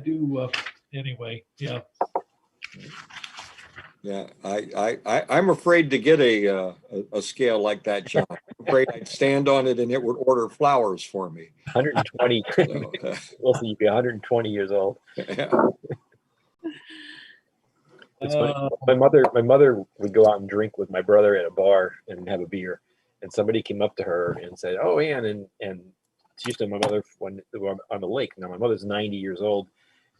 do anyway. Yeah. Yeah, I'm afraid to get a scale like that, John. I'm afraid I'd stand on it and it would order flowers for me. 120. So, We'll see, you'd be 120 years old. yeah. It's funny. My mother would go out and drink with my brother at a bar and have a beer, and somebody came up to her and said, "Oh, Ann," and she used to know my mother when they were on the lake. Now my mother's 90 years old,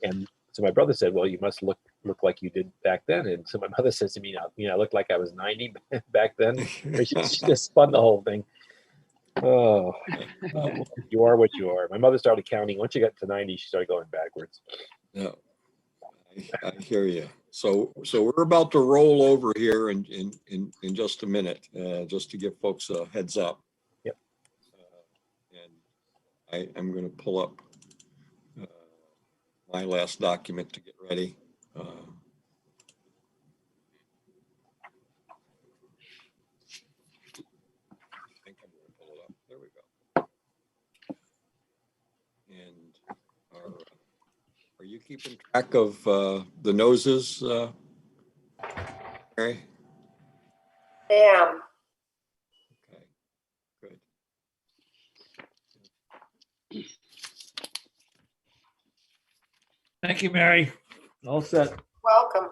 and so my brother said, "Well, you must look like you did back then." And so my mother says to me, "I looked like I was 90 back then." She just spun the whole thing. Oh, you are what you are. My mother started counting. Once she got to 90, she started going backwards. No, I hear you. So we're about to roll over here in just a minute, just to give folks a heads up. Yep. And I'm going to pull up my last document to get ready. I think I'm going to pull it up. There we go. And are you keeping track of the noses, Mary? Am. Okay, good. Thank you, Mary. All set. Welcome.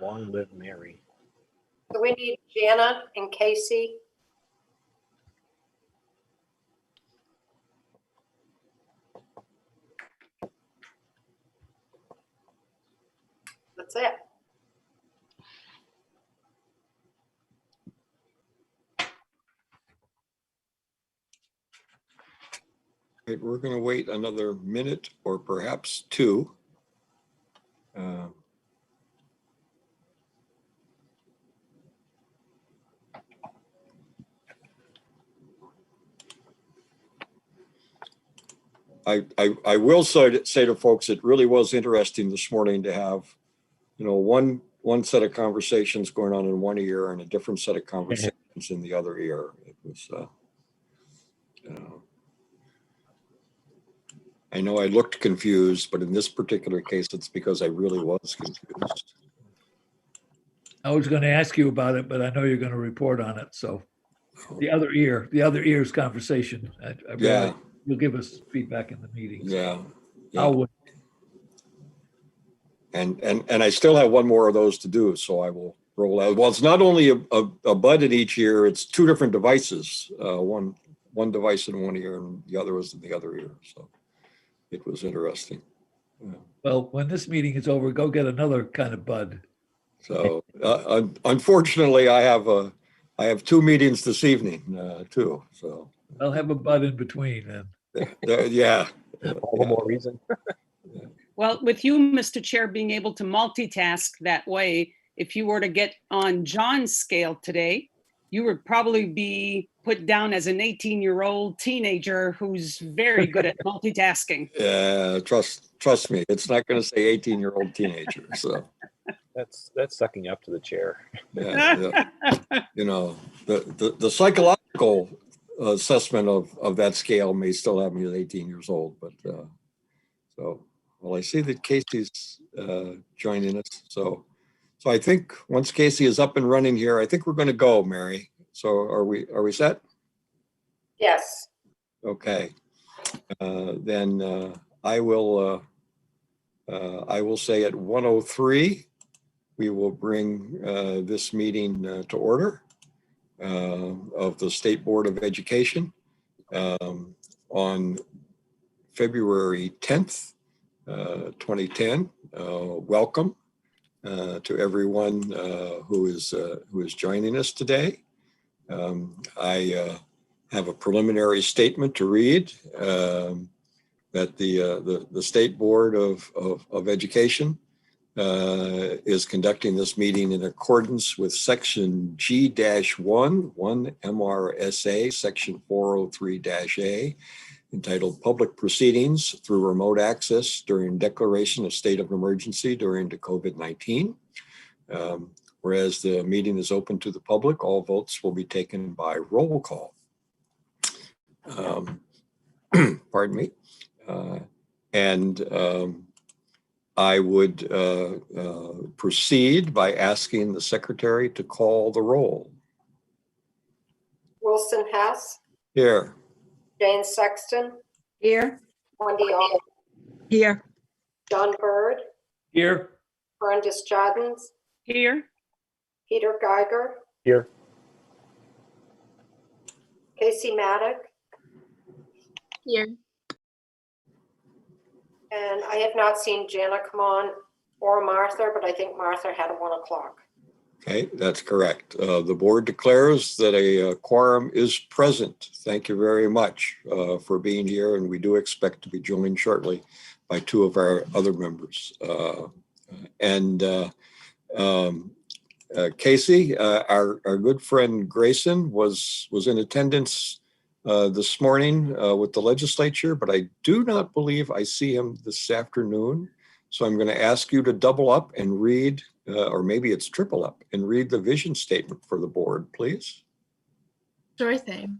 Long live Mary. Do we need Jana and Casey? That's it. Right, we're going to wait another minute or perhaps two. I will say to folks, it really was interesting this morning to have, one set of conversations going on in one ear and a different set of conversations in the other ear. It was, I know I looked confused, but in this particular case, it's because I really was confused. I was going to ask you about it, but I know you're going to report on it. So the other ear's conversation. Yeah. You'll give us feedback in the meeting. So Yeah. I'll wait. And I still have one more of those to do, so I will roll out. Well, it's not only a bud in each ear, it's two different devices. One device in one ear and the other was in the other ear. So it was interesting. Yeah. Well, when this meeting is over, go get another kind of bud. So unfortunately, I have two meetings this evening too. So I'll have a bud in between then. yeah. All the more reason. Well, with you, Mr. Chair, being able to multitask that way, if you were to get on John's scale today, you would probably be put down as an 18-year-old teenager who's very good at multitasking. Yeah, trust me, it's not going to say 18-year-old teenager. So That's sucking up to the chair. yeah. The psychological assessment of that scale may still have me at 18 years old, but so. Well, I see that Casey's joining us. So I think once Casey is up and running here, I think we're going to go, Mary. So are we set? Yes. Okay. Then I will say at 1:03, we will bring this meeting to order of the State Board of Education on February 10th. 2010. Welcome to everyone who is joining us today. I have a preliminary statement to read that the State Board of Education is conducting this meeting in accordance with Section G-1 MRSA, Section 403-A. Entitled Public Proceedings Through Remote Access During Declaration of State of Emergency during the COVID-19. Whereas the meeting is open to the public, all votes will be taken by roll call. Pardon me. And I would proceed by asking the secretary to call the roll. Wilson Hess, Here. Jane Sexton, Here. Wendy Oliver, Here. John Bird, Here, Brenda Stradens, Here, Peter Geiger, Here. Casey Maddock, Here. and I have not seen Jana come on or Martha, but I think Martha had a 1 o'clock. Okay, that's correct. The board declares that a quorum is present. Thank you very much for being here, and we do expect to be joined shortly by 2 of our other members. Casey, our good friend Grayson was in attendance this morning with the legislature, but I do not believe I see him this afternoon. So I'm going to ask you to double up and read, or maybe it's triple up, and read the vision statement for the board, please. Sure thing.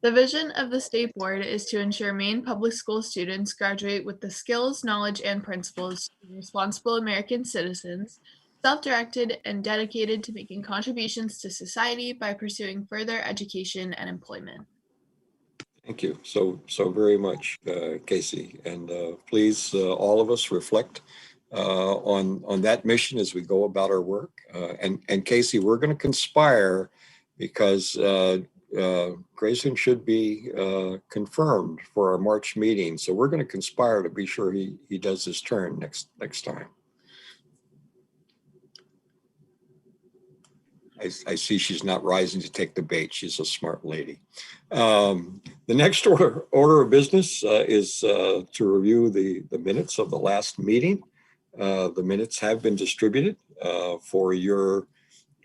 The vision of the state board is to ensure Maine public school students graduate with the skills, knowledge, and principles to be responsible American citizens, self-directed and dedicated to making contributions to society by pursuing further education and employment. Thank you so very much, Casey. And please, all of us reflect on that mission as we go about our work. And Casey, we're going to conspire because Grayson should be confirmed for our March meeting. So we're going to conspire to be sure he does his turn next time. I see she's not rising to take the bait. She's a smart lady. The next order of business is to review the minutes of the last meeting. The minutes have been distributed for your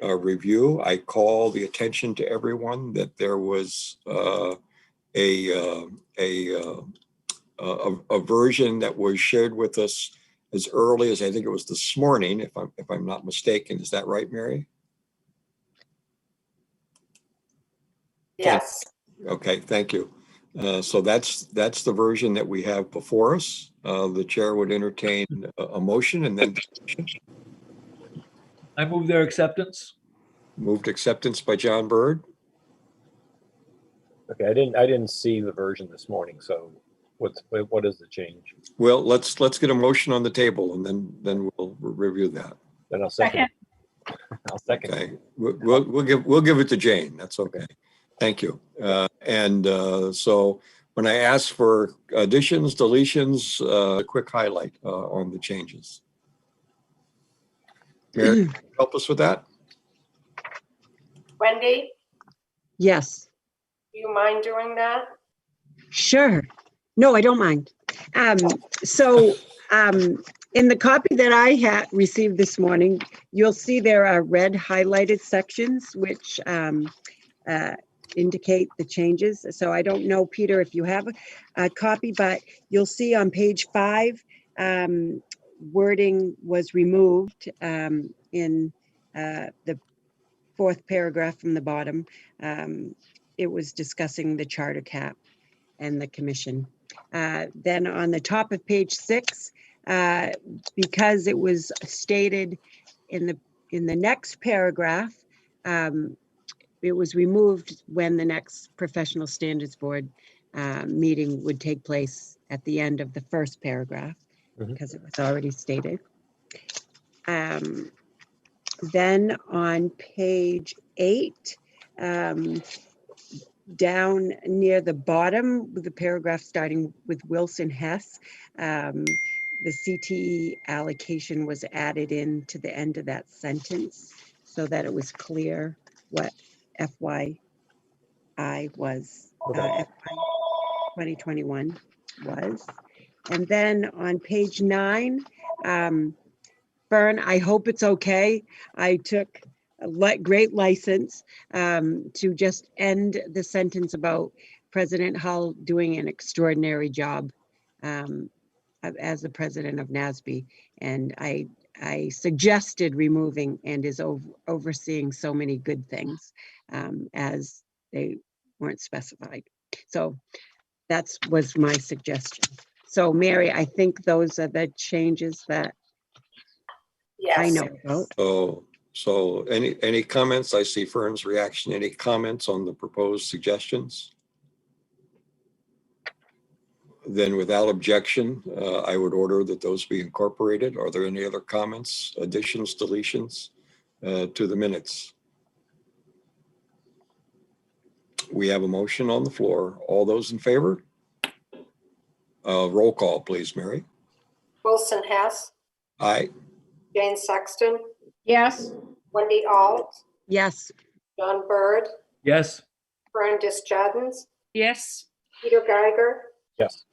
review. I call the attention to everyone that there was a version that was shared with us as early as I think it was this morning, if I'm not mistaken. Is that right, Mary? Yes. Okay, thank you. So that's the version that we have before us. The chair would entertain a motion and then I move their acceptance. moved acceptance by John Bird. Okay, I didn't see the version this morning. So what is the change? Well, let's get a motion on the table and then we'll review that. Then I'll second. I'll second. Okay, we'll give it to Jane. That's okay. Thank you. So when I ask for additions, deletions, a quick highlight on the changes. Mary, help us with that? Wendy, Yes, do you mind doing that? sure. No, I don't mind. So in the copy that I had received this morning, you'll see there are red highlighted sections which indicate the changes. So I don't know, Peter, if you have a copy, but you'll see on page 5, wording was removed in the 4th paragraph from the bottom. It was discussing the charter cap and the commission. Then on the top of page 6, because it was stated in the next paragraph, it was removed when the next professional standards board meeting would take place at the end of the 1st paragraph, because it was already stated. Then on page 8, down near the bottom, the paragraph starting with Wilson Hess, the CTE allocation was added in to the end of that sentence so that it was clear what FYI was, FY 2021 was. And then on page 9, Fern, I hope it's okay. I took a great license to just end the sentence about President Hull doing an extraordinary job as the president of NASB. And I suggested removing and is overseeing so many good things as they weren't specified. So that's was my suggestion. So Mary, I think those are the changes that I Yes. know about. So any comments? I see Fern's reaction. Any comments on the proposed suggestions? Then without objection, I would order that those be incorporated. Are there any other comments, additions, deletions to the minutes? We have a motion on the floor. All those in favor? Roll call, please, Mary. Wilson Hess, Aye. Jane Sexton, Yes. Wendy Alt, Yes, John Bird, Yes, Fern Disjadens, Yes, Peter Geiger, Yes.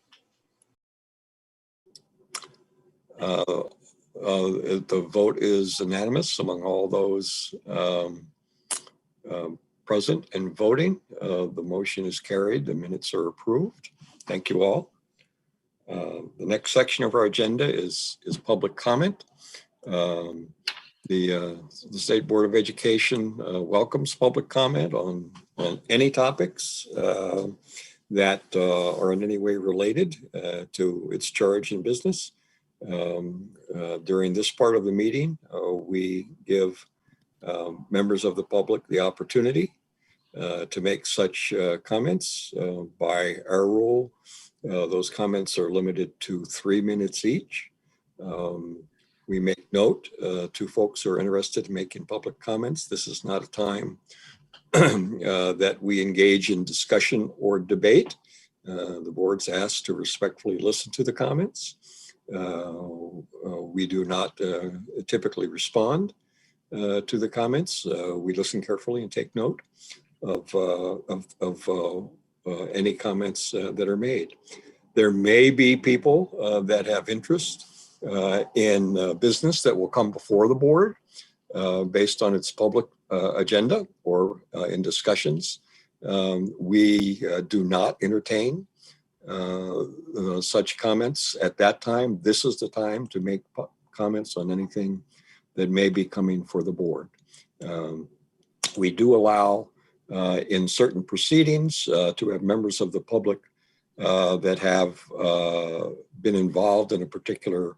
The vote is unanimous among all those present and voting. The motion is carried. The minutes are approved. Thank you all. The next section of our agenda is public comment. The State Board of Education welcomes public comment on any topics that are in any way related to its charge in business. During this part of the meeting, we give members of the public the opportunity to make such comments. By our rule, those comments are limited to 3 minutes each. We make note to folks who are interested in making public comments. This is not a time that we engage in discussion or debate. The board's asked to respectfully listen to the comments. We do not typically respond to the comments. We listen carefully and take note of any comments that are made. There may be people that have interest in business that will come before the board based on its public agenda or in discussions. We do not entertain such comments at that time. This is the time to make comments on anything that may be coming for the board. We do allow in certain proceedings to have members of the public that have been involved in a particular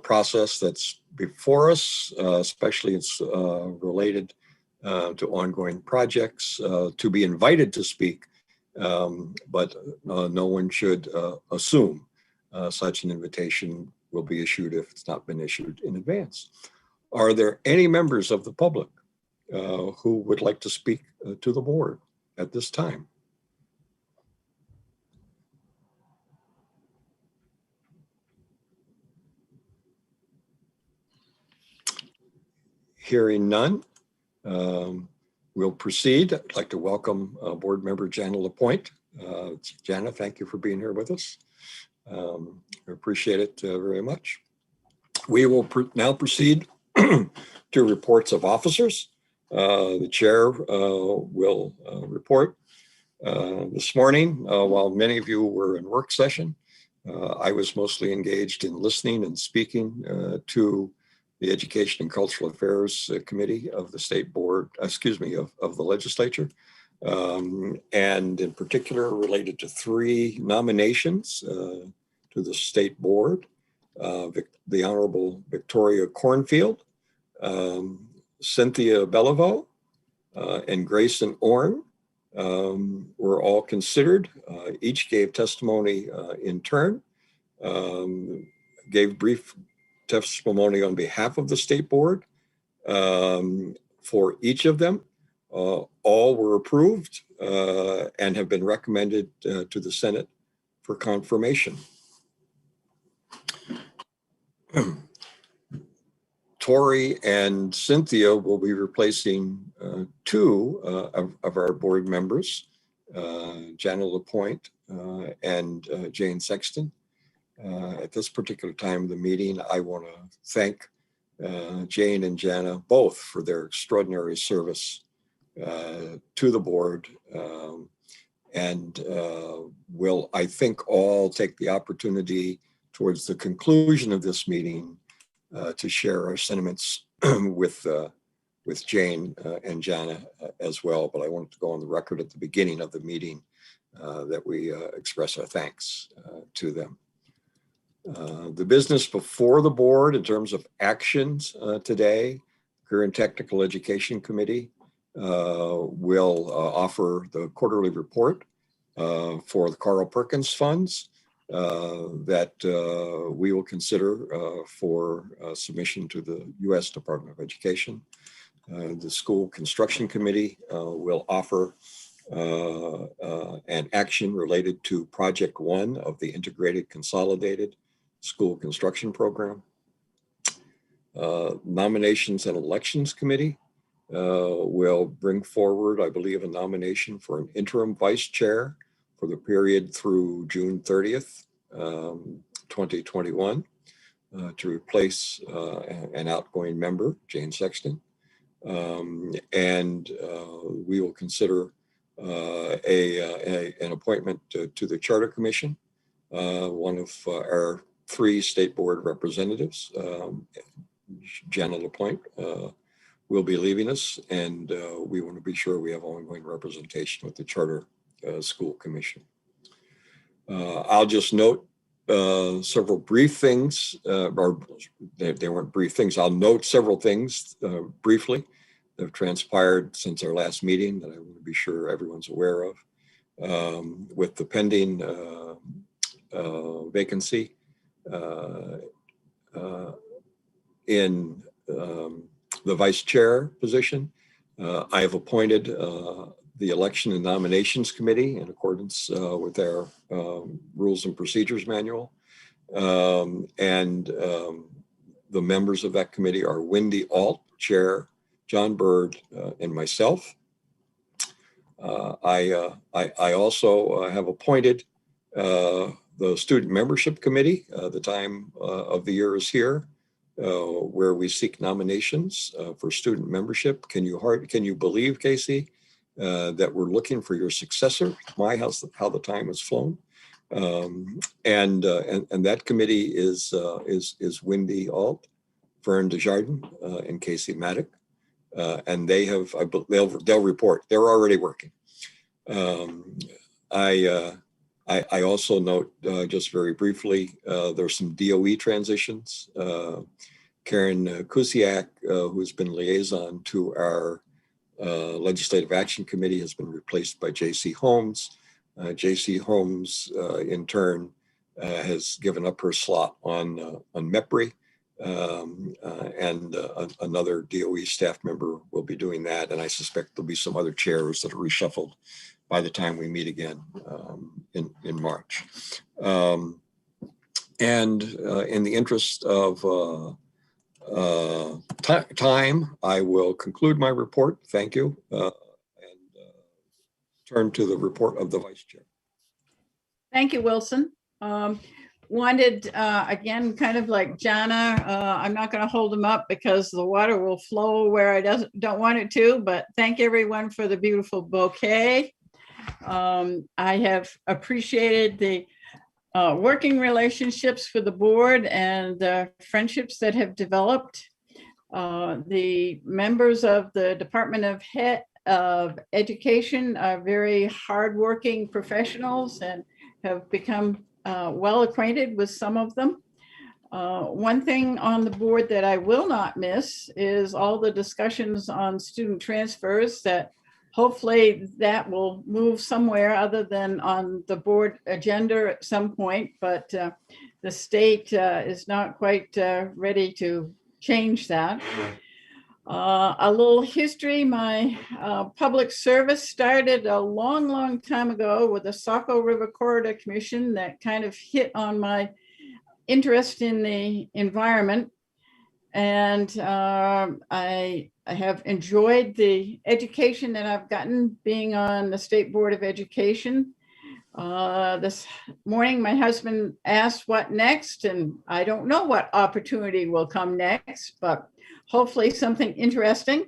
process that's before us, especially it's related to ongoing projects, to be invited to speak, but no one should assume such an invitation will be issued if it's not been issued in advance. Are there any members of the public who would like to speak to the board at this time? Hearing none, we'll proceed. I'd like to welcome board member Jana Lapointe. Jana, thank you for being here with us. I appreciate it very much. We will now proceed to reports of officers. The chair will report. This morning, while many of you were in work session, I was mostly engaged in listening and speaking to the Education and Cultural Affairs Committee of the State Board, of the legislature, and in particular related to 3 nominations to the State Board. The Honorable Victoria Cornfield, Cynthia Beliveau, and Grayson Orn were all considered. Each gave testimony in turn, gave brief testimony on behalf of the State Board. For each of them, all were approved and have been recommended to the Senate for confirmation. Tori and Cynthia will be replacing 2 of our board members, Jana Lapointe and Jane Sexton. At this particular time of the meeting, I want to thank Jane and Jana both for their extraordinary service to the board, and will, I think, all take the opportunity towards the conclusion of this meeting to share our sentiments with Jane and Jana as well. But I wanted to go on the record at the beginning of the meeting that we express our thanks to them. The business before the board in terms of actions today, Career and Technical Education Committee will offer the quarterly report for the Carl Perkins funds that we will consider for submission to the U.S. Department of Education. The School Construction Committee will offer an action related to Project 1 of the Integrated Consolidated School Construction Program. Nominations and Elections Committee will bring forward, I believe, a nomination for an interim vice chair for the period through June 30th, 2021, to replace an outgoing member, Jane Sexton. And we will consider an appointment to the Charter Commission. One of our 3 state board representatives, Jenna LaPointe, will be leaving us, and we want to be sure we have ongoing representation with the Charter School Commission. I'll just note several brief things, or they weren't brief things. I'll note several things briefly that have transpired since our last meeting that I want to be sure everyone's aware of. With the pending vacancy in the vice chair position, I have appointed the Election and Nominations Committee in accordance with our Rules and Procedures Manual. And the members of that committee are Wendy Alt, Chair, John Bird, and myself. I also have appointed the Student Membership Committee. The time of the year is here, where we seek nominations for student membership. Can you believe, Casey, that we're looking for your successor? How the time has flown. And that committee is Wendy Alt, Fern Desjardins, and Casey Maddock. And they'll report. They're already working. I also note, just very briefly, there's some DOE transitions. Karen Kusiak, who's been liaison to our Legislative Action Committee, has been replaced by J.C. Holmes. J.C. Holmes, in turn, has given up her slot on MEPRI, and another DOE staff member will be doing that. And I suspect there'll be some other chairs that are reshuffled by the time we meet again in March. And in the interest of time, I will conclude my report. Thank you. And turn to the report of the vice chair. Thank you, Wilson. Wanted, again, kind of like Jana, I'm not going to hold them up because the water will flow where I don't want it to, but thank everyone for the beautiful bouquet. I have appreciated the working relationships for the board and the friendships that have developed. The members of the Department of Education are very hardworking professionals and have become well acquainted with some of them. One thing on the board that I will not miss is all the discussions on student transfers that hopefully that will move somewhere other than on the board agenda at some point, but the state is not quite ready to change that. A little history, my public service started a long time ago with the Saco River Corridor Commission that kind of hit on my interest in the environment. And I have enjoyed the education that I've gotten being on the State Board of Education. This morning, my husband asked what next, and I don't know what opportunity will come next, but hopefully something interesting.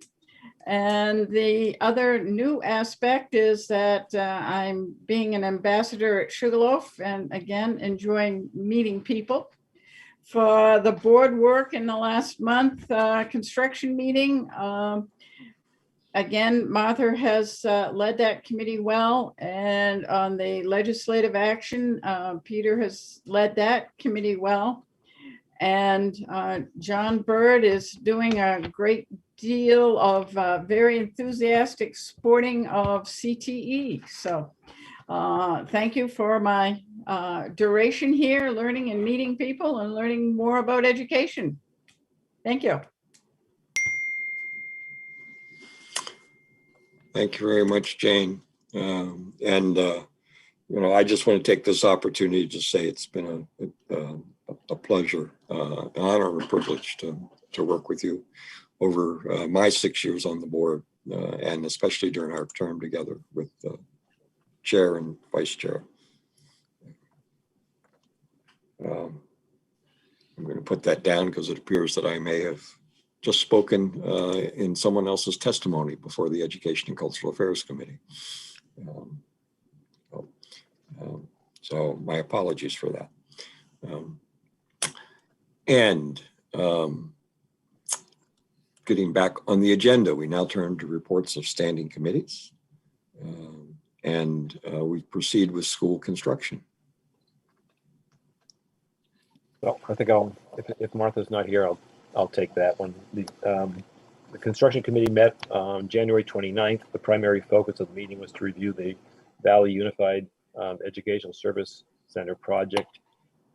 And the other new aspect is that I'm being an ambassador at Sugarloaf and again, enjoying meeting people. For the board work in the last month construction meeting, again, Martha has led that committee well, and on the legislative action, Peter has led that committee well. And John Bird is doing a great deal of very enthusiastic supporting of CTE. So thank you for my duration here, learning and meeting people and learning more about education. Thank you. Thank you very much, Jane. I just want to take this opportunity to say it's been a pleasure, an honor and a privilege to work with you over my 6 years on the board, and especially during our term together with chair and vice chair. I'm going to put that down because it appears that I may have just spoken in someone else's testimony before the Education and Cultural Affairs Committee. So my apologies for that. Getting back on the agenda, we now turn to reports of standing committees. We proceed with school construction. Well, I think if Martha's not here, I'll take that one. The construction committee met on January 29th. The primary focus of the meeting was to review the Valley Unified Educational Service Center project.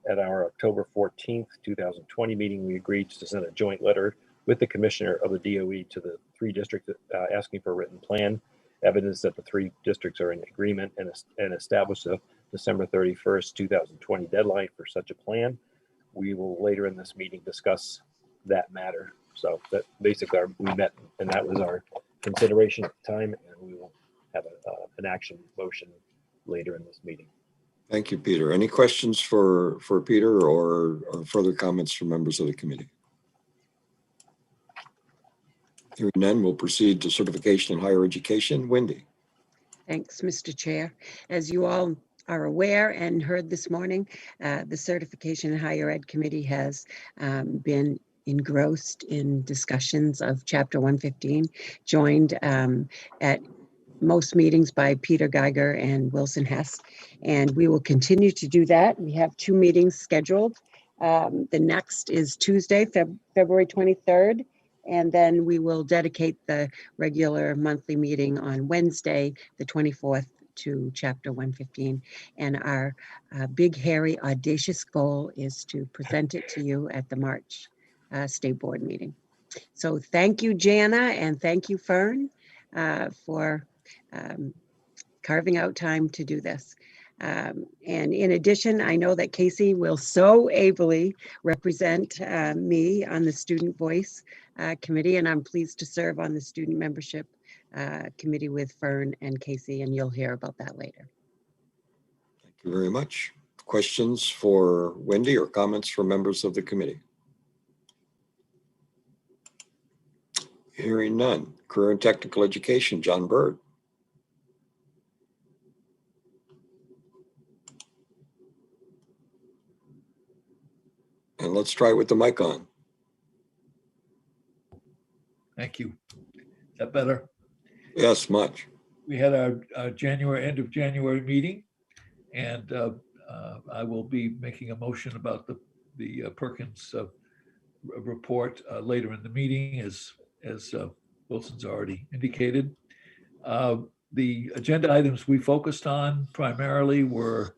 At our October 14th, 2020 meeting, we agreed to send a joint letter with the commissioner of the DOE to the 3 districts asking for a written plan, evidence that the 3 districts are in agreement, and establish a December 31st, 2020 deadline for such a plan. We will later in this meeting discuss that matter. So that basically we met, and that was our consideration at the time, and we will have an action motion later in this meeting. Thank you, Peter. Any questions for Peter or further comments from members of the committee? Hearing none, we'll proceed to certification in higher education. Wendy. Thanks, Mr. Chair. As you all are aware and heard this morning, the Certification in Higher Ed Committee has been engrossed in discussions of Chapter 115, joined at most meetings by Peter Geiger and Wilson Hess, and we will continue to do that. We have 2 meetings scheduled. The next is Tuesday, February 23rd, and then we will dedicate the regular monthly meeting on Wednesday, the 24th, to Chapter 115. And our big, hairy, audacious goal is to present it to you at the March State Board meeting. So thank you, Jana, and thank you, Fern, for carving out time to do this. And in addition, I know that Casey will so ably represent me on the Student Voice Committee, and I'm pleased to serve on the Student Membership Committee with Fern and Casey, and you'll hear about that later. Thank you very much. Questions for Wendy or comments from members of the committee? Hearing none. Career and Technical Education, John Bird. And let's try it with the mic on. Thank you. Is that better? Yes, much. We had our end of January meeting, and I will be making a motion about the Perkins report later in the meeting, as Wilson's already indicated. The agenda items we focused on primarily were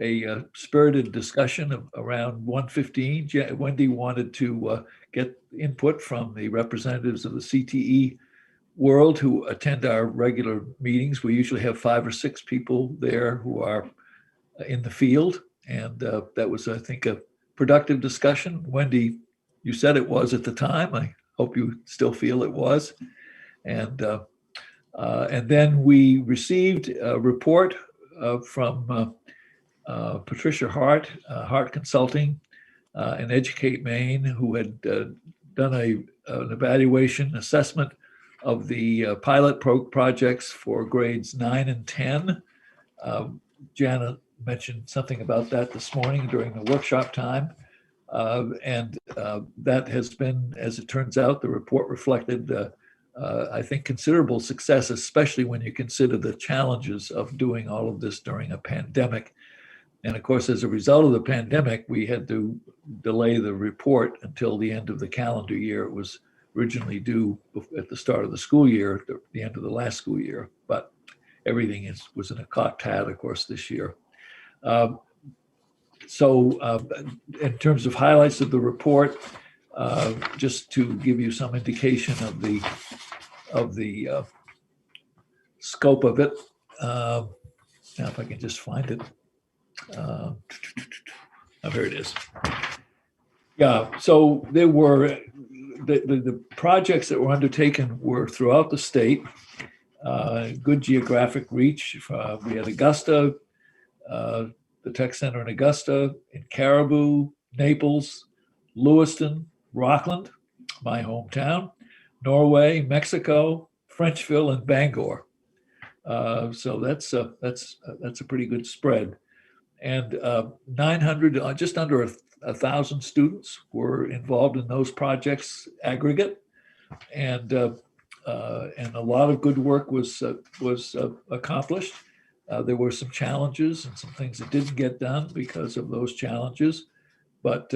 a spirited discussion around 115. Wendy wanted to get input from the representatives of the CTE world who attend our regular meetings. We usually have 5 or 6 people there who are in the field. And that was, I think, a productive discussion. Wendy, you said it was at the time. I hope you still feel it was. And then we received a report from Patricia Hart, Hart Consulting, and Educate Maine, who had done an evaluation assessment of the pilot projects for grades 9 and 10. Jana mentioned something about that this morning during the workshop time. And that has been, as it turns out, the report reflected I think, considerable success, especially when you consider the challenges of doing all of this during a pandemic. And of course, as a result of the pandemic, we had to delay the report until the end of the calendar year. It was originally due at the start of the school year, at the end of the last school year, but everything was in a cocked hat, of course, this year. In terms of highlights of the report, just to give you some indication of the scope of it. Now, if I can just find it. Oh, here it is. Yeah, so there were the projects that were undertaken were throughout the state. Good geographic reach. We had Augusta, the Tech Center in Augusta, in Caribou, Naples, Lewiston, Rockland, my hometown, Norway, Mexico, Frenchville, and Bangor. So that's a pretty good spread. And 900, just under 1,000 students were involved in those projects aggregate, and a lot of good work was accomplished. There were some challenges and some things that didn't get done because of those challenges, but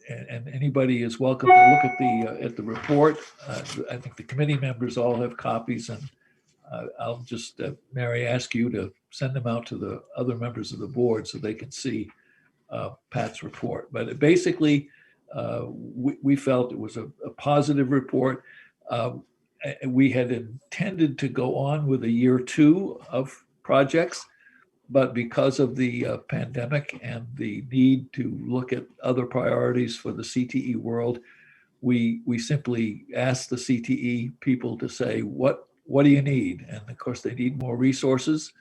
and anybody is welcome to look at the report. I think the committee members all have copies, and I'll just, Mary, ask you to send them out to the other members of the board so they can see Pat's report. But basically, we felt it was a positive report. We had intended to go on with a year 2 of projects, but because of the pandemic and the need to look at other priorities for the CTE world, we simply asked the CTE people to say, what do you need? And of course, they need more resources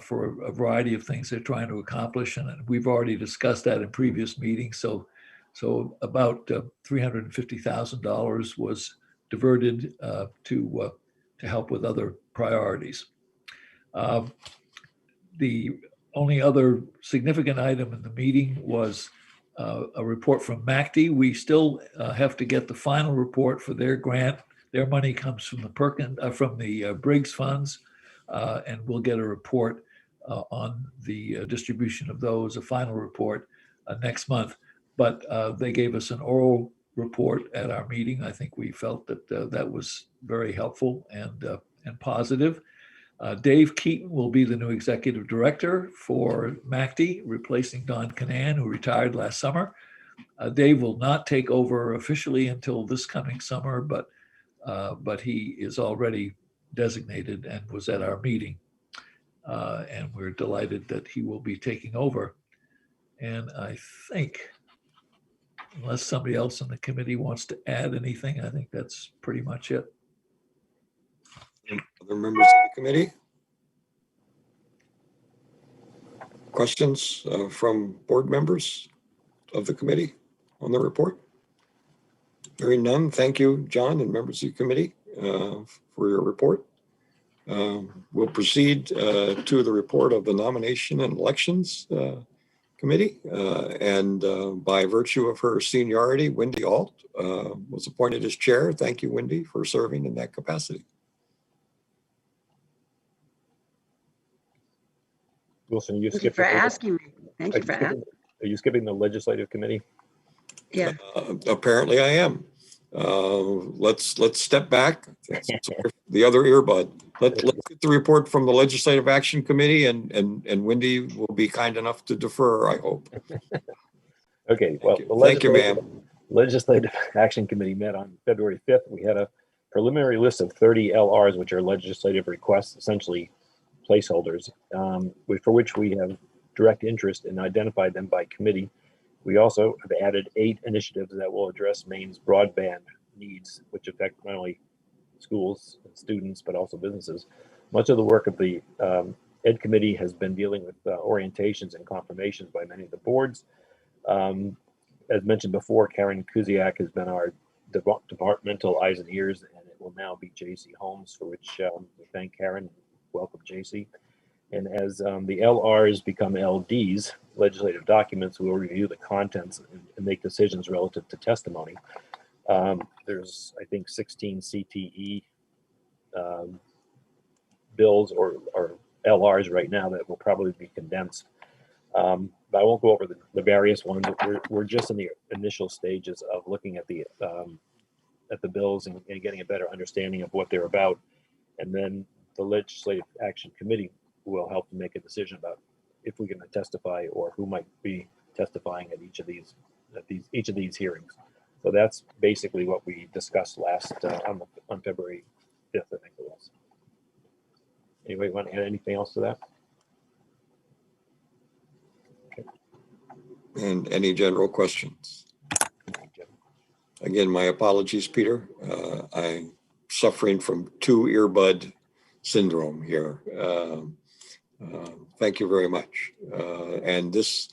for a variety of things they're trying to accomplish. And we've already discussed that in previous meetings. So about $350,000 was diverted to help with other priorities. The only other significant item in the meeting was a report from MACD. We still have to get the final report for their grant. Their money comes from the Briggs funds, and we'll get a report on the distribution of those, a final report next month. But they gave us an oral report at our meeting. I think we felt that that was very helpful and positive. Dave Keaton will be the new executive director for MACD, replacing Don Canan, who retired last summer. Dave will not take over officially until this coming summer, but he is already designated and was at our meeting. And we're delighted that he will be taking over. And I think, unless somebody else in the committee wants to add anything, I think that's pretty much it. Other members of the committee? Questions from board members of the committee on the report? Hearing none, thank you, John, and members of the committee for your report. We'll proceed to the report of the Nomination and Elections Committee. And by virtue of her seniority, Wendy Alt was appointed as chair. Thank you, Wendy, for serving in that capacity. Wilson, you Thank you for asking me. Thank you for asking. Are you skipping the legislative committee? Yeah. Apparently I am. Let's step back. The other earbud. Let's get the report from the Legislative Action Committee, and Wendy will be kind enough to defer, I hope. Okay, well, Thank you, ma'am. Legislative Action Committee met on February 5th. We had a preliminary list of 30 LRs, which are legislative requests, essentially placeholders, for which we have direct interest and identified them by committee. We also have added 8 initiatives that will address Maine's broadband needs, which affect not only schools and students, but also businesses. Much of the work of the Ed Committee has been dealing with orientations and confirmations by many of the boards. As mentioned before, Karen Kuziak has been our departmental eyes and ears, and it will now be JC Holmes, for which we thank Karen. Welcome, JC. And as the LRs become LDs, legislative documents, we'll review the contents and make decisions relative to testimony. There's, I think, 16 CTE bills or LRs right now that will probably be condensed. But I won't go over the various ones. We're just in the initial stages of looking at the bills and getting a better understanding of what they're about. And then the Legislative Action Committee will help to make a decision about if we're going to testify or who might be testifying at each of these hearings. So that's basically what we discussed last on February 5th, I think it was. Anybody want to add anything else to that? And any general questions? Again, my apologies, Peter. I'm suffering from 2 earbud syndrome here. Thank you very much. And this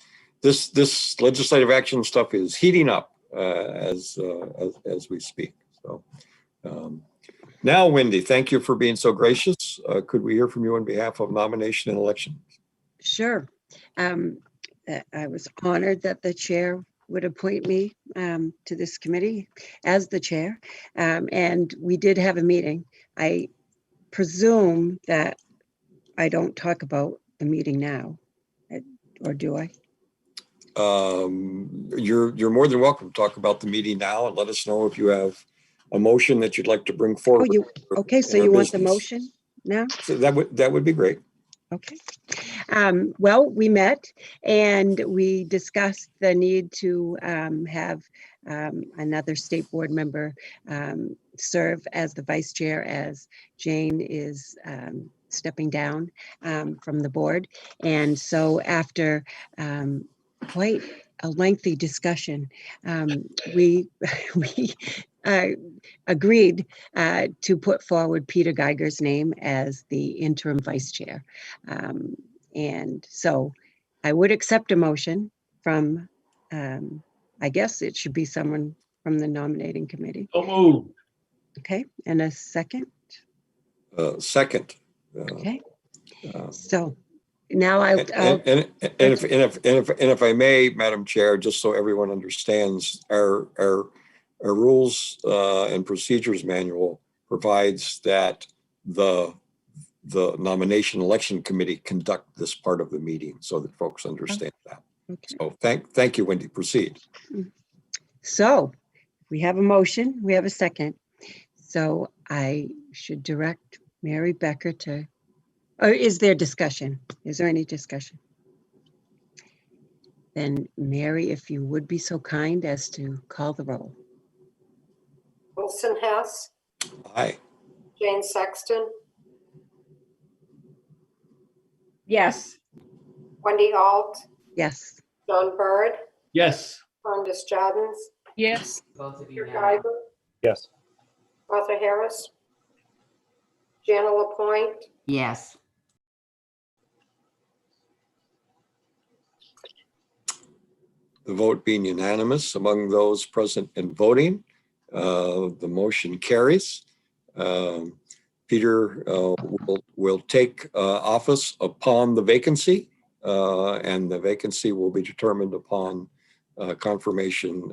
legislative action stuff is heating up as we speak. So now, Wendy, thank you for being so gracious. Could we hear from you on behalf of nomination and election? Sure. I was honored that the chair would appoint me to this committee as the chair. And we did have a meeting. I presume that I don't talk about the meeting now, or do I? You're more than welcome to talk about the meeting now and let us know if you have a motion that you'd like to bring forward. Okay, so you want the motion now? So that would be great. Okay. Well, we met and we discussed the need to have another state board member serve as the vice chair as Jane is stepping down from the board. And so after quite a lengthy discussion, we agreed to put forward Peter Geiger's name as the interim vice chair. And so I would accept a motion from, I guess it should be someone from the nominating committee. So moved. Okay, and a second? Second. Okay, so now I'll. And if I may, Madam Chair, just so everyone understands, our rules and procedures manual provides that the nomination election committee conduct this part of the meeting so that folks understand that. Okay. So thank you, Wendy. Proceed. So we have a motion, we have a second. So I should direct Mary Becker to, or is there discussion? Is there any discussion? Then Mary, if you would be so kind as to call the roll. Wilson Hess, Aye. Jane Sexton, Yes. Wendy Alt, Yes. John Bird, Yes. Candace Jardins, Yes. Both of you Peter now. Geiger, Yes. Arthur Harris, Jana Lapointe, Yes. The vote being unanimous among those present and voting, the motion carries. Peter will take office upon the vacancy, and the vacancy will be determined upon confirmation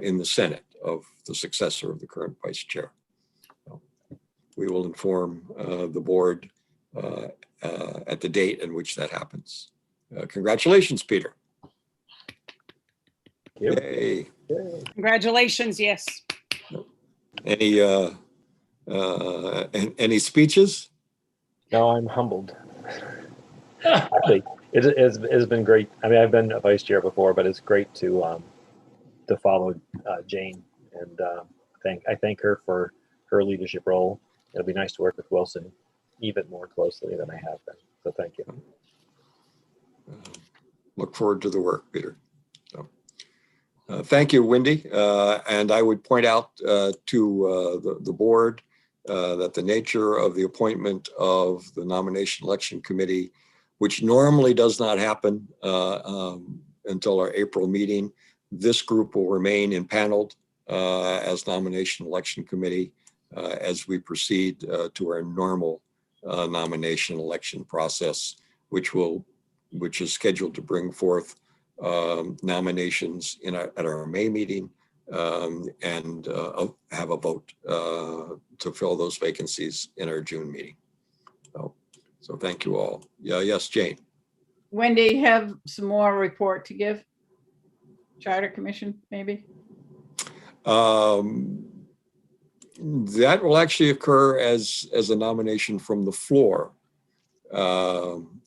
in the Senate of the successor of the current vice chair. So we will inform the board at the date in which that happens. Congratulations, Peter. Yay. Congratulations, yes. Any speeches? No, I'm humbled. Actually, it's been great. I mean, I've been a vice chair before, but it's great to follow Jane, and I thank her for her leadership role. It'll be nice to work with Wilson even more closely than I have been. So thank you. Look forward to the work, Peter. So, thank you, Wendy. And I would point out to the board that the nature of the appointment of the nomination election committee, which normally does not happen until our April meeting, this group will remain impaneled as nomination election committee as we proceed to our normal nomination election process, which is scheduled to bring forth nominations at our May meeting and have a vote to fill those vacancies in our June meeting. So thank you all. Yeah, yes, Jane. Wendy, have some more report to give? Charter Commission, maybe? That will actually occur as a nomination from the floor.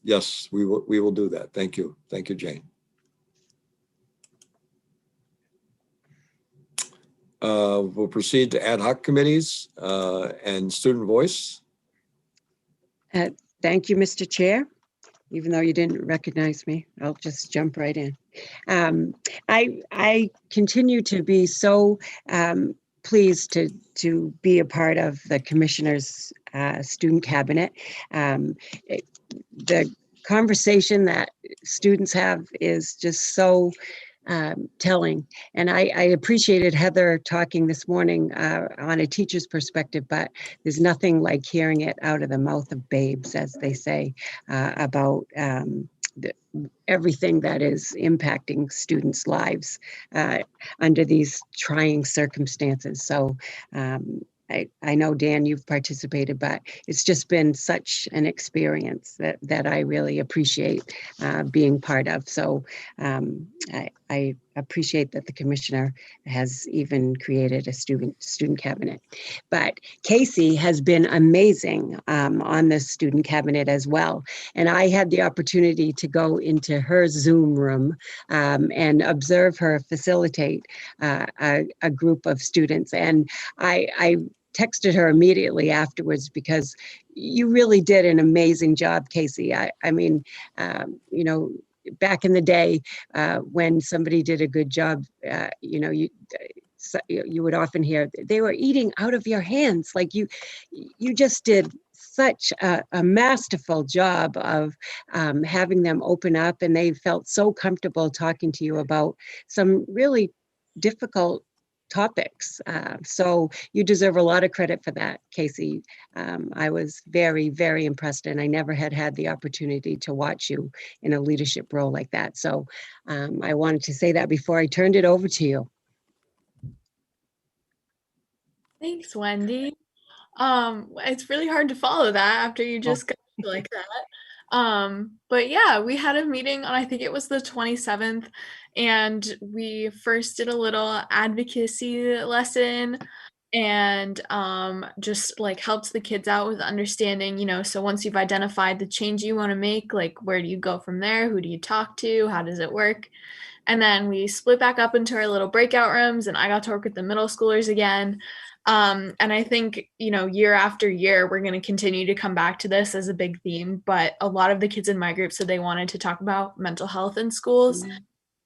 Yes, we will do that. Thank you. Thank you, Jane. We'll proceed to ad hoc committees and student voice. Thank you, Mr. Chair. Even though you didn't recognize me, I'll just jump right in. I continue to be so pleased to be a part of the commissioner's student cabinet. The conversation that students have is just so telling. And I appreciated Heather talking this morning on a teacher's perspective, but there's nothing like hearing it out of the mouth of babes, as they say, about everything that is impacting students' lives under these trying circumstances. So I know, Dan, you've participated, but it's just been such an experience that I really appreciate being part of. So I appreciate that the commissioner has even created a student cabinet. But Casey has been amazing on the student cabinet as well. And I had the opportunity to go into her Zoom room and observe her facilitate a group of students. And I texted her immediately afterwards because you really did an amazing job, Casey. I mean, you know, back in the day when somebody did a good job, you know, you would often hear they were eating out of your hands. Like you just did such a masterful job of having them open up, and they felt so comfortable talking to you about some really difficult topics. So you deserve a lot of credit for that, Casey. I was very, very impressed, and I never had the opportunity to watch you in a leadership role like that. So I wanted to say that before I turned it over to you. Thanks, Wendy. It's really hard to follow that after you just got like that. But yeah, we had a meeting on, I think it was the 27th, and we first did a little advocacy lesson and just like helped the kids out with understanding, you know, so once you've identified the change you want to make, like where do you go from there? Who do you talk to? How does it work? And then we split back up into our little breakout rooms, and I got to work with the middle schoolers again. And I think, you know, year after year, we're going to continue to come back to this as a big theme. But a lot of the kids in my group said they wanted to talk about mental health in schools,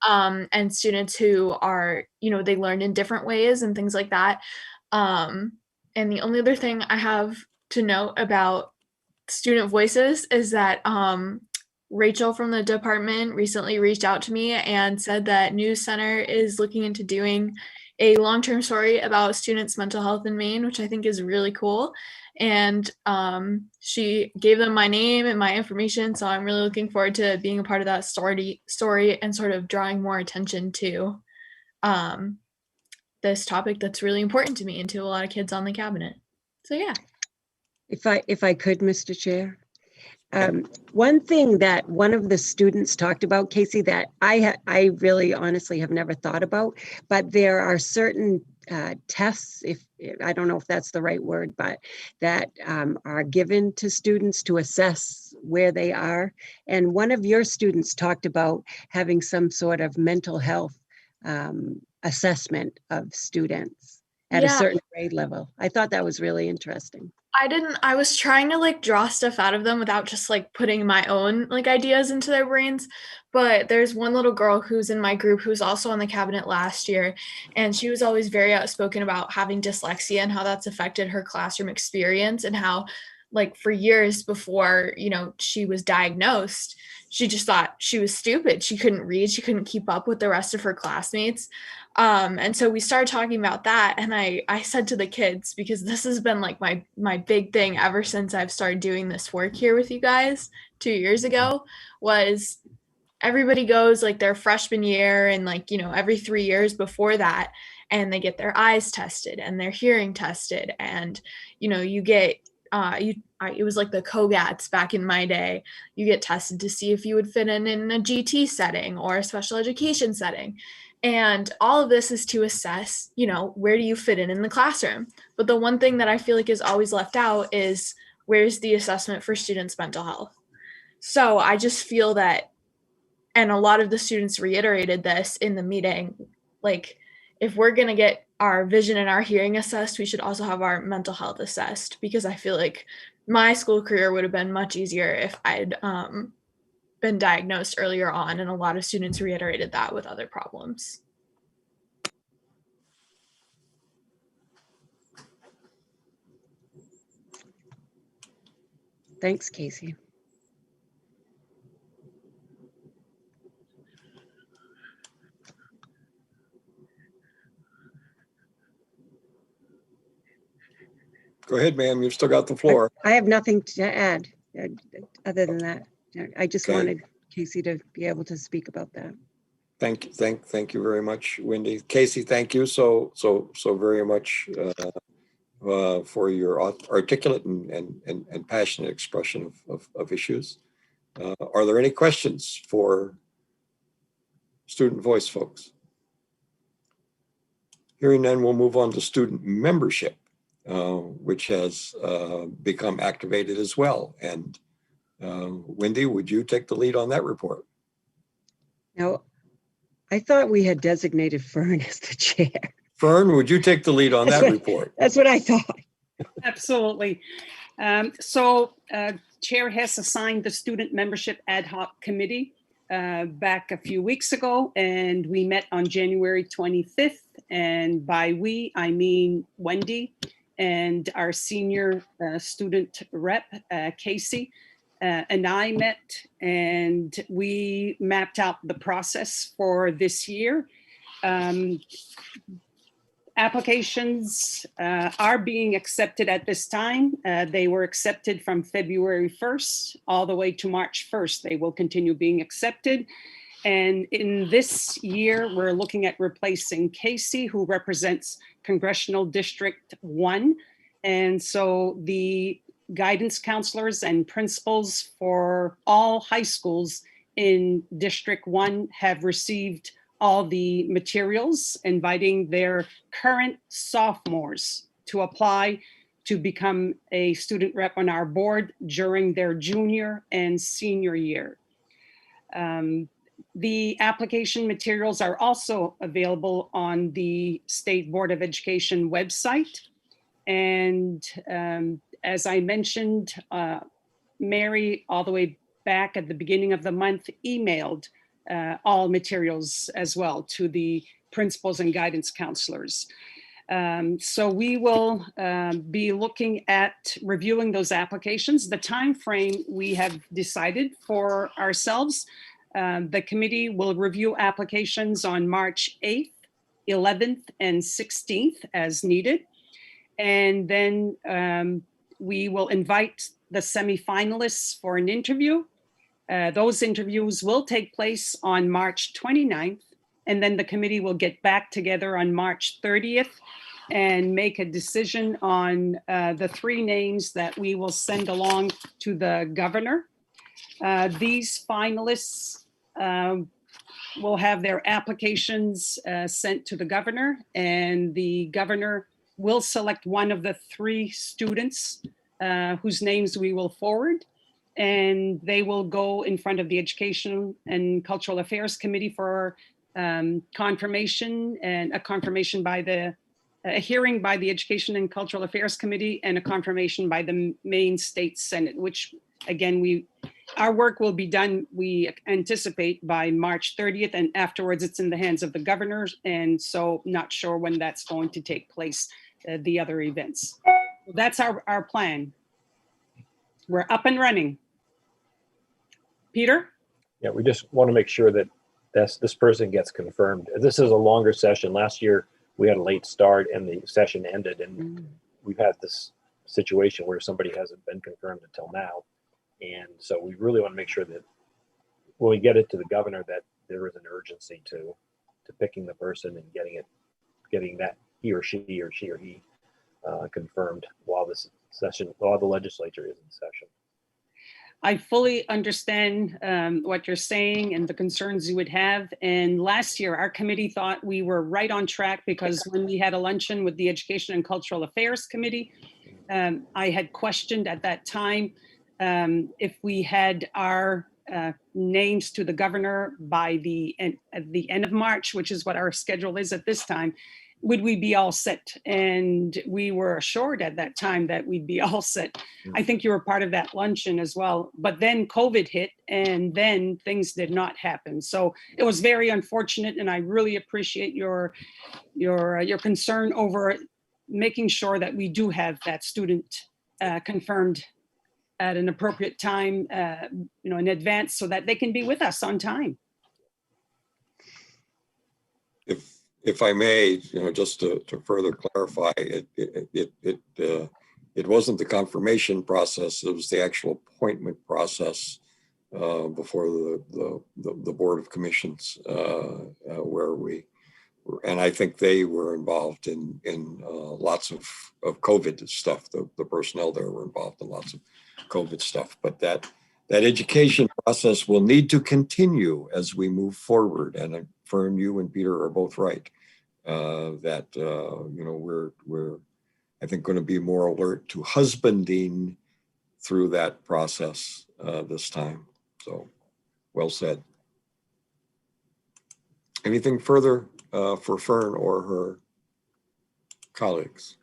and students who are, you know, they learn in different ways and things like that. And the only other thing I have to note about student voices is that Rachel from the department recently reached out to me and said that News Center is looking into doing a long-term story about students' mental health in Maine, which I think is really cool. And she gave them my name and my information, so I'm really looking forward to being a part of that story and sort of drawing more attention to this topic that's really important to me and to a lot of kids on the cabinet. So yeah. If I could, Mr. Chair. One thing that one of the students talked about, Casey, that I really honestly have never thought about, but there are certain tests, if I don't know if that's the right word, but that are given to students to assess where they are. And one of your students talked about having some sort of mental health assessment of students at a certain grade level. I thought that was really interesting. I was trying to like draw stuff out of them without just like putting my own like ideas into their brains. But there's one little girl who's in my group who's also on the cabinet last year. And she was always very outspoken about having dyslexia and how that's affected her classroom experience, and how like for years before, you know, she was diagnosed, she just thought she was stupid. She couldn't read. She couldn't keep up with the rest of her classmates. And so we started talking about that. And I said to the kids, because this has been like my big thing ever since I've started doing this work here with you guys 2 years ago, was everybody goes like their freshman year and like, every 3 years before that, and they get their eyes tested and their hearing tested. And, you get, it was like the COGATs back in my day. You get tested to see if you would fit in a GT setting or a special education setting. And all of this is to assess, where do you fit in the classroom? But the one thing that I feel like is always left out is where's the assessment for students' mental health? So I just feel that, and a lot of the students reiterated this in the meeting, like if we're going to get our vision and our hearing assessed, we should also have our mental health assessed, because I feel like my school career would have been much easier if I'd been diagnosed earlier on, and a lot of students reiterated that with other problems. Thanks, Casey. Go ahead, ma'am. You've still got the floor. I have nothing to add other than that. I just Okay. wanted Casey to be able to speak about that. Thank you very much, Wendy. Casey, thank you so very much for your articulate and passionate expression of issues. Are there any questions for student voice folks? Hearing none, we'll move on to student membership, which has become activated as well. And Wendy, would you take the lead on that report? Now, I thought we had designated Fern as the chair. Fern, would you take the lead on that report? That's what I thought. Absolutely. Chair Hess assigned the Student Membership Ad Hoc Committee back a few weeks ago, and we met on January 25th. And by we, I mean Wendy and our senior student rep, Casey, and I met, and we mapped out the process for this year. Applications are being accepted at this time. They were accepted from February 1st all the way to March 1st. They will continue being accepted. And in this year, we're looking at replacing Casey, who represents Congressional District 1. And so the guidance counselors and principals for all high schools in District 1 have received all the materials, inviting their current sophomores to apply to become a student rep on our board during their junior and senior year. The application materials are also available on the State Board of Education website. And as I mentioned, Mary, all the way back at the beginning of the month, emailed all materials as well to the principals and guidance counselors. So we will be looking at reviewing those applications. The time frame we have decided for ourselves. The committee will review applications on March 8th, 11th, and 16th as needed. And then we will invite the semifinalists for an interview. Those interviews will take place on March 29th, and then the committee will get back together on March 30th and make a decision on the 3 names that we will send along to the governor. These finalists will have their applications sent to the governor, and the governor will select one of the 3 students whose names we will forward. And they will go in front of the Education and Cultural Affairs Committee for confirmation, and a confirmation by a hearing by the Education and Cultural Affairs Committee, and a confirmation by the Maine State Senate, which again, our work will be done, we anticipate, by March 30th, and afterwards it's in the hands of the governors. And so not sure when that's going to take place, the other events. So that's our plan. We're up and running. Peter? Yeah, we just want to make sure that this person gets confirmed. This is a longer session. Last year, we had a late start and the session ended, and we've had this situation where somebody hasn't been confirmed until now. And so we really want to make sure that when we get it to the governor, that there is an urgency to picking the person and getting that he or she confirmed while the legislature is in session. I fully understand what you're saying and the concerns you would have. And last year, our committee thought we were right on track, because when we had a luncheon with the Education and Cultural Affairs Committee, I had questioned at that time if we had our names to the governor by at the end of March, which is what our schedule is at this time, would we be all set? And we were assured at that time that we'd be all set. I think you were part of that luncheon as well. But then COVID hit, and then things did not happen. So it was very unfortunate, and I really appreciate your concern over making sure that we do have that student confirmed at an appropriate time, in advance, so that they can be with us on time. If I may, just to further clarify, it wasn't the confirmation process; it was the actual appointment process before the Board of Commissions, where we were, and I think they were involved in lots of COVID stuff. The personnel there were involved in lots of COVID stuff, but that education process will need to continue as we move forward. And Fern, you and Peter are both right. That we're I think going to be more alert to husbanding through that process this time. So well said. Anything further for Fern or her colleagues?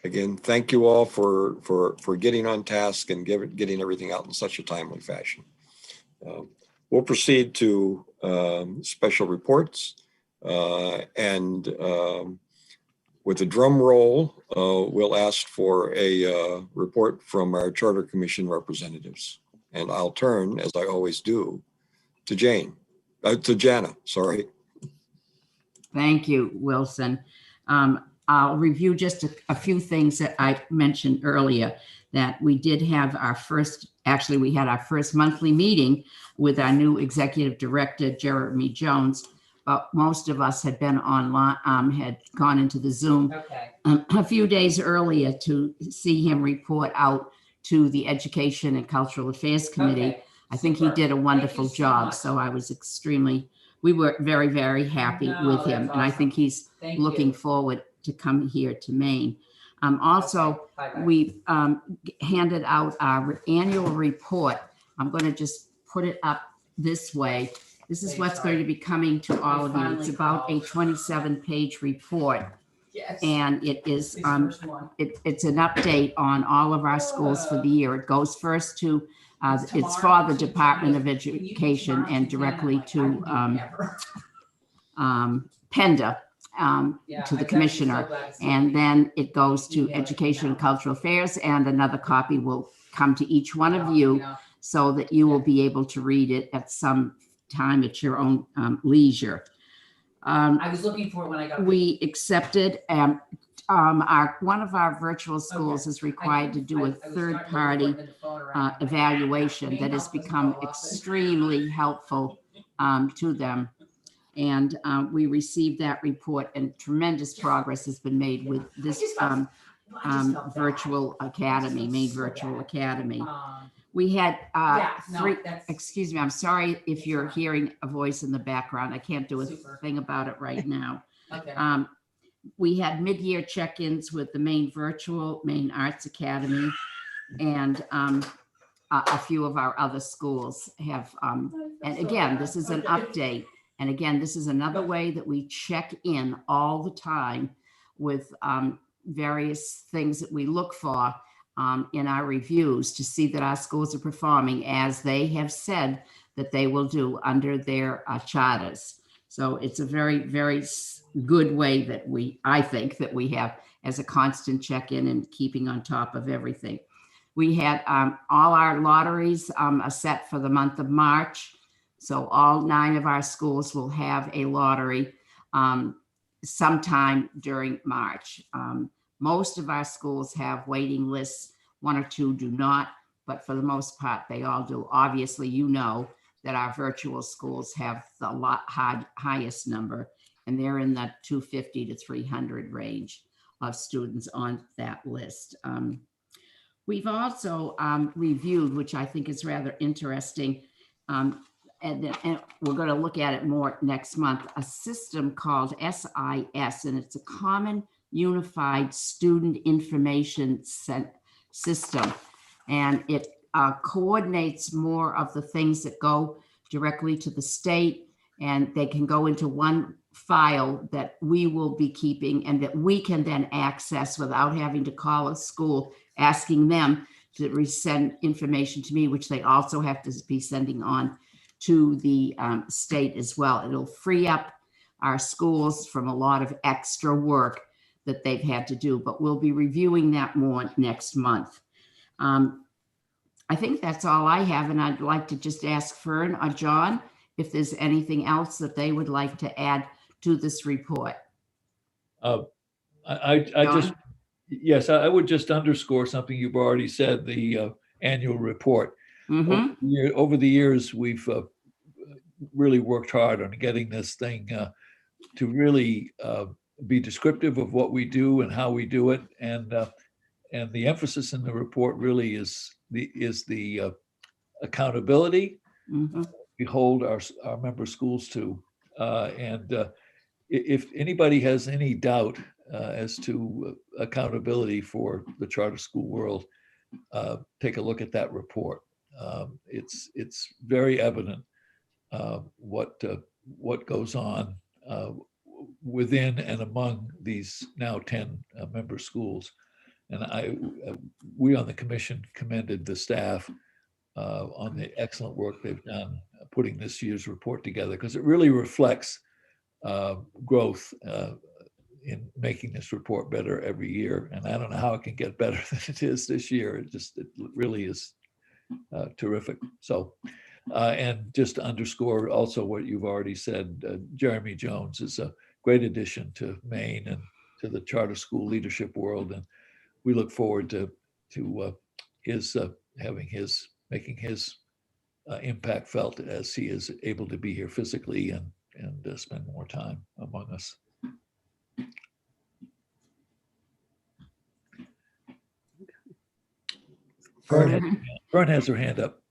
Again, thank you all for getting on task and getting everything out in such a timely fashion. We'll proceed to special reports, and with a drum roll, we'll ask for a report from our Charter Commission representatives. And I'll turn, as I always do, to Jana, sorry. Thank you, Wilson. I'll review just a few things that I mentioned earlier, that we did have we had our first monthly meeting with our new executive director, Jeremy Jones, but most of us had been online, had gone into the Zoom a few days earlier to see him report out to the Education and Cultural Affairs Committee. I think he did a wonderful job. So we were very, very happy with him. And I think he's looking forward to come here to Maine. Also, we handed out our annual report. I'm going to just put it up this way. This is what's going to be coming to all of you. It's about a 27-page report. And it is it's an update on all of our schools for the year. It goes first to it's for the Department of Education and directly to PENDA, to the commissioner, and then it goes to Education and Cultural Affairs, and another copy will come to each one of you so that you will be able to read it at some time at your own leisure. I was looking for it when I got. We accepted one of our virtual schools is required to do a third-party evaluation that has become extremely helpful to them. And we received that report, and tremendous progress has been made with this virtual academy, Maine Virtual Academy. We had excuse me, I'm sorry if you're hearing a voice in the background. I can't do a thing about it right now. Okay. We had mid-year check-ins with the Maine Arts Academy, and a few of our other schools have, and again, this is an update. And again, this is another way that we check in all the time with various things that we look for in our reviews to see that our schools are performing as they have said that they will do under their charters. So it's a very, very good way that I think that we have as a constant check-in and keeping on top of everything. We had all our lotteries are set for the month of March. So all 9 of our schools will have a lottery sometime during March. Most of our schools have waiting lists. 1 or 2 do not. but for the most part, they all do. Obviously, you know that our virtual schools have the highest number, and they're in the 250 to 300 range of students on that list. We've also reviewed, which I think is rather interesting, and we're going to look at it more next month, a system called SIS, and it's a Common Unified Student Information System. And it coordinates more of the things that go directly to the state, and they can go into one file that we will be keeping and that we can then access without having to call a school asking them to resend information to me, which they also have to be sending on to the state as well. It'll free up our schools from a lot of extra work that they've had to do, but we'll be reviewing that more next month. I think that's all I have, and I'd like to just ask Fern or John if there's anything else that they would like to add to this report. Yes, I would just underscore something you've already said, the annual report. Mm-hmm. Over the years, we've really worked hard on getting this thing to really be descriptive of what we do and how we do it. And the emphasis in the report really is the accountability Mm-hmm. we hold our member schools to. If anybody has any doubt as to accountability for the charter school world, take a look at that report. It's very evident what goes on within and among these now 10 member schools. And we on the commission commended the staff on the excellent work they've done putting this year's report together, because it really reflects growth in making this report better every year. And I don't know how it can get better than it is this year. It really is terrific. So, and just to underscore also what you've already said, Jeremy Jones is a great addition to Maine and to the charter school leadership world. And we look forward to his making his impact felt as he is able to be here physically and spend more time among us. Fern has her hand up.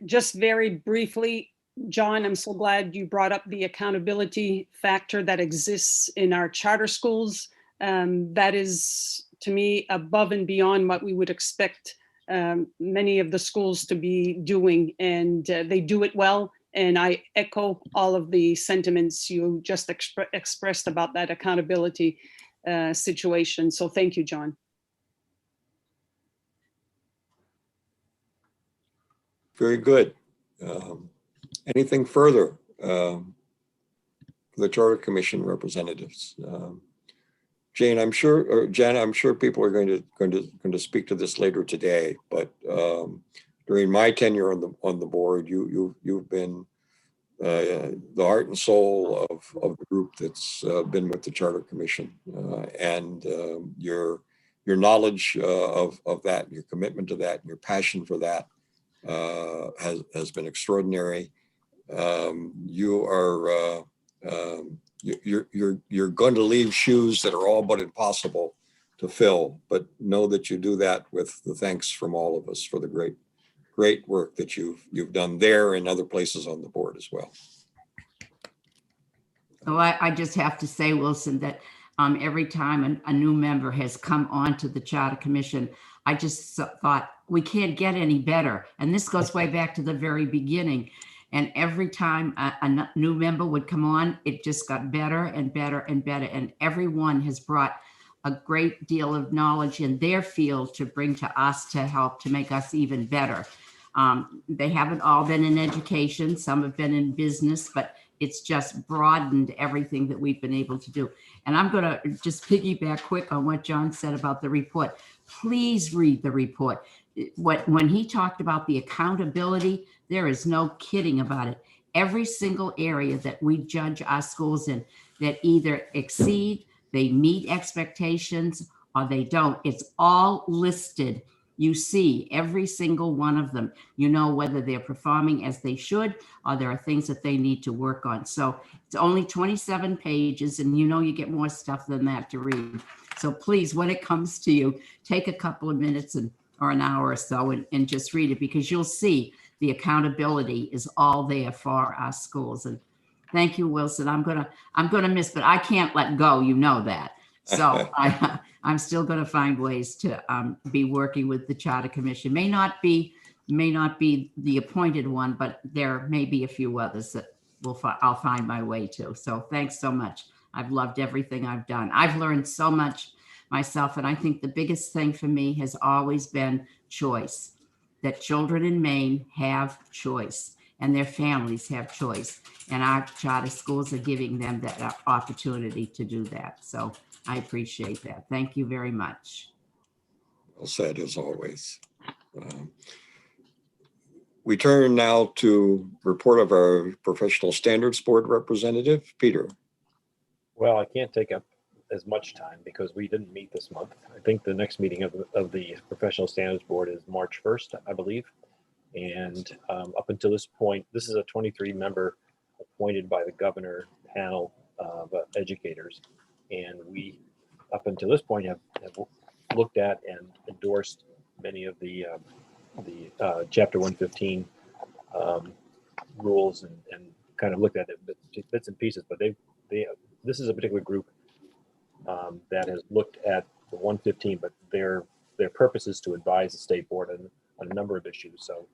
Just very briefly, John, I'm so glad you brought up the accountability factor that exists in our charter schools. That is, to me, above and beyond what we would expect many of the schools to be doing, and they do it well. And I echo all of the sentiments you just expressed about that accountability situation. So thank you, John. Very good. Anything further for the Charter Commission representatives? Jane, I'm sure, or Jen, I'm sure people are going to speak to this later today. But during my tenure on the board, you've been the heart and soul of the group that's been with the Charter Commission, and your knowledge of that, your commitment to that, and your passion for that has been extraordinary. You are you're going to leave shoes that are all but impossible to fill, but know that you do that with the thanks from all of us for the great work that you've done there and other places on the board as well. Oh, I just have to say, Wilson, that every time a new member has come onto the Charter Commission, I just thought we can't get any better. And this goes way back to the very beginning. And every time a new member would come on, it just got better and better and better. And everyone has brought a great deal of knowledge in their field to bring to us to help to make us even better. They haven't all been in education. Some have been in business, but it's just broadened everything that we've been able to do. And I'm going to just piggyback quick on what John said about the report. Please read the report. When he talked about the accountability, there is no kidding about it. Every single area that we judge our schools in that either exceed, they meet expectations, or they don't, it's all listed You see every single one of them. You know whether they're performing as they should or there are things that they need to work on. So it's only 27 pages, and you know you get more stuff than that to read. So please, when it comes to you, take a couple of minutes or an hour or so and just read it, because you'll see the accountability is all there for our schools. And thank you, Wilson. I'm gonna miss, but I can't let go. You know that. So I'm still going to find ways to be working with the Charter Commission. May not be the appointed one, but there may be a few others that I'll find my way to. So thanks so much. I've loved everything I've done. I've learned so much myself, and I think the biggest thing for me has always been choice. That children in Maine have choice, and their families have choice, and our charter schools are giving them that opportunity to do that. So I appreciate that. Thank you very much. Well said, as always. We turn now to report of our Professional Standards Board representative, Peter. Well, I can't take up as much time because we didn't meet this month. I think the next meeting of the Professional Standards Board is March 1st, I believe. And up until this point, this is a 23-member appointed by the governor panel of educators. And we, up until this point, have looked at and endorsed many of the Chapter 115 rules and kind of looked at it bits and pieces. But this is a particular group that has looked at the 115, but their purpose is to advise the state board on a number of issues. So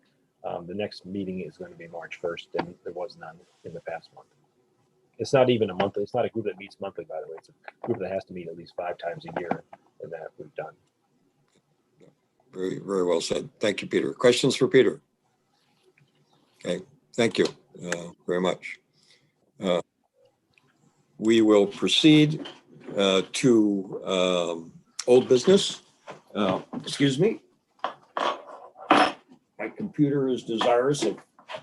the next meeting is going to be March 1st, and there was none in the past month. It's not even a monthly. It's not a group that meets monthly, by the way. It's a group that has to meet at least 5 times a year, and that we've done. Very, very well said. Thank you, Peter. Questions for Peter? Okay, thank you very much. We will proceed to old business. Excuse me. My computer is desirous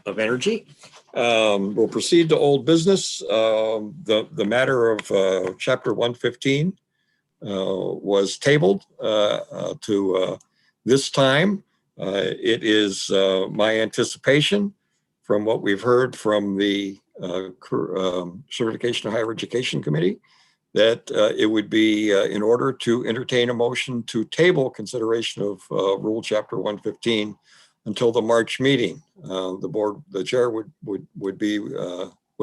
of energy. We'll proceed to old business. The matter of Chapter 115 was tabled to this time. It is my anticipation from what we've heard from the Certification of Higher Education Committee that it would be in order to entertain a motion to table consideration of Rule Chapter 115 until the March meeting. The chair would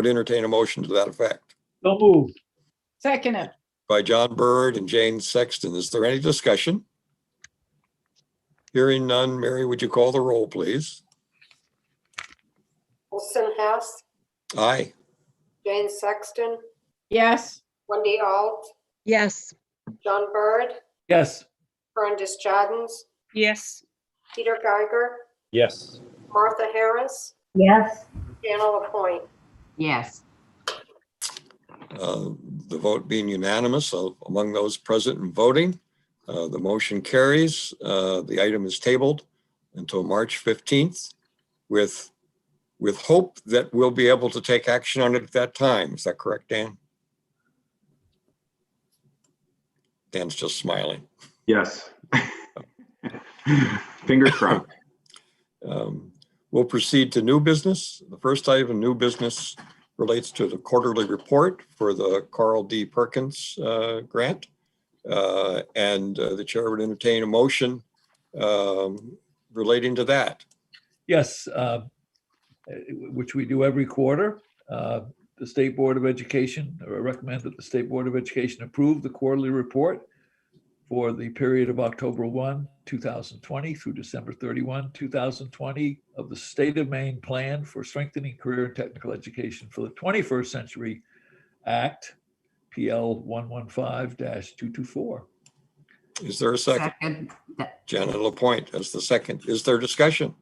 entertain a motion to that effect. So moved. Second it. By John Bird and Jane Sexton. Is there any discussion? Hearing none, Mary, would you call the roll, please? Wilson Hess, Aye. Jane Sexton, Yes. Wendy Alt, Yes. John Bird, Yes. Brandis Jardins, Yes. Peter Geiger, Yes. Martha Harris, Yes. Jana LaPointe. Yes. The vote being unanimous among those present and voting, the motion carries. The item is tabled until March 15th with hope that we'll be able to take action on it at that time. Is that correct, Dan? Dan's just smiling. Yes. Fingers crossed. We'll proceed to new business. The first item of new business relates to the quarterly report for the Carl D. Perkins grant. And the chair would entertain a motion relating to that. Yes, which we do every quarter. The State Board of Education, or I recommend that the State Board of Education approve the quarterly report for the period of October 1, 2020 through December 31, 2020 of the State of Maine Plan for Strengthening Career and Technical Education for the 21st Century Act, PL 115-224. Is there a second? Second. Janet LaPointe as the second. Is there discussion?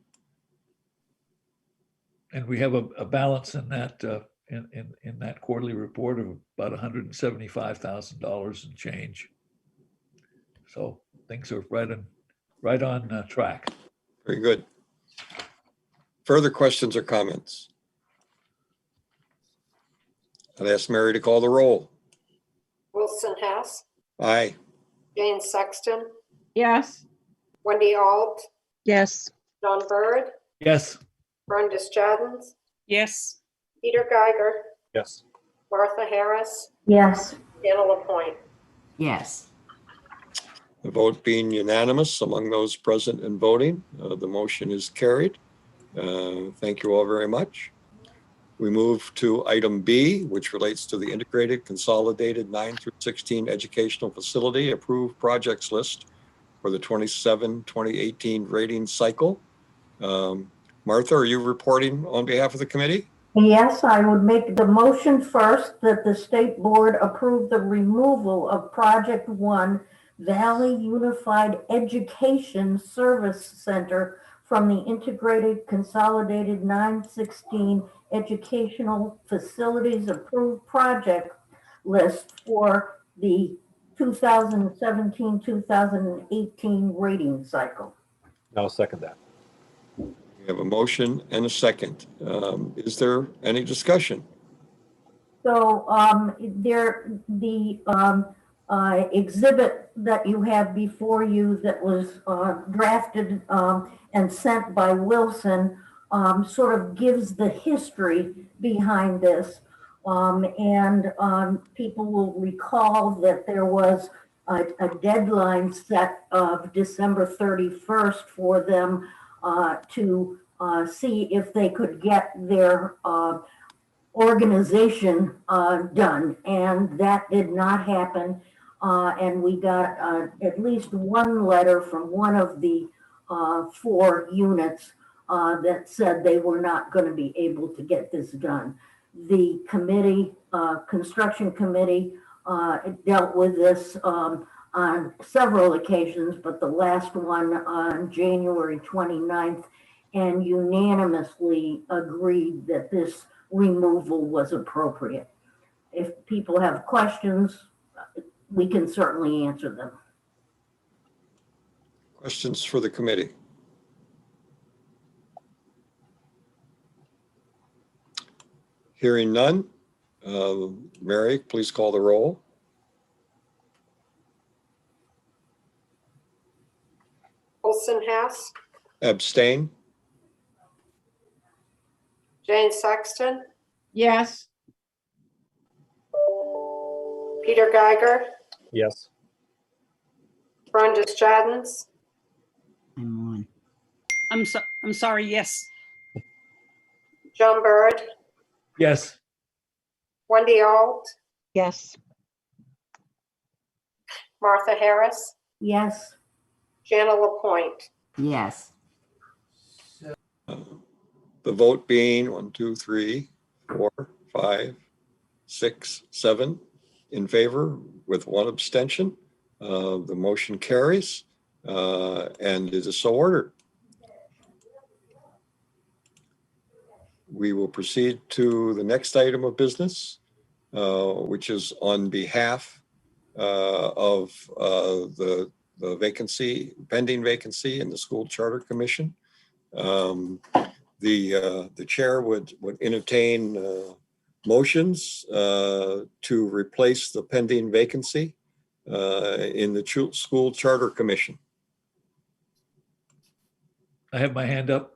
And we have a balance in that in that quarterly report of about $175,000 and change. So things are right on track. Very good. Further questions or comments? I'd ask Mary to call the roll. Wilson Hess, Aye. Jane Sexton, Yes. Wendy Alt, Yes. John Bird, Yes. Brenda Stratton, Yes. Peter Geiger, Yes. Martha Harris, Yes. Anna Lapointe. Yes. The vote being unanimous among those present and voting, the motion is carried. Thank you all very much. We move to item B, which relates to the integrated consolidated 9 through 16 educational facility approved projects list for the 2018 rating cycle. Martha, are you reporting on behalf of the committee? Yes, I would make the motion first that the state board approve the removal of Project 1 Valley Unified Education Service Center from the integrated consolidated 916 educational facilities approved project list for the 2017-2018 rating cycle. I'll second that. We have a motion and a second. Is there any discussion? So the exhibit that you have before you that was drafted and sent by Wilson sort of gives the history behind this. People will recall that there was a deadline set of December 31st for them to see if they could get their organization done, and that did not happen. And we got at least one letter from one of the 4 units that said they were not going to be able to get this done. The committee, construction committee, dealt with this on several occasions, but the last one on January 29th, and unanimously agreed that this removal was appropriate. If people have questions, we can certainly answer them. Questions for the committee? Hearing none. Mary, please call the roll. Wilson Hess, Abstain. Jane Sexton, Yes. Peter Geiger, Yes. Brenda Stratton, I'm on. I'm sorry, yes. John Bird, Yes. Wendy Alt, Yes. Martha Harris, Yes. Jana Lapointe. Yes. The vote being 1, 2, 3, 4, 5, 6, 7 in favor with 1 abstention. The motion carries and it is so ordered. We will proceed to the next item of business, which is on behalf of the pending vacancy in the School Charter Commission. The chair would entertain motions to replace the pending vacancy in the School Charter Commission. I have my hand up.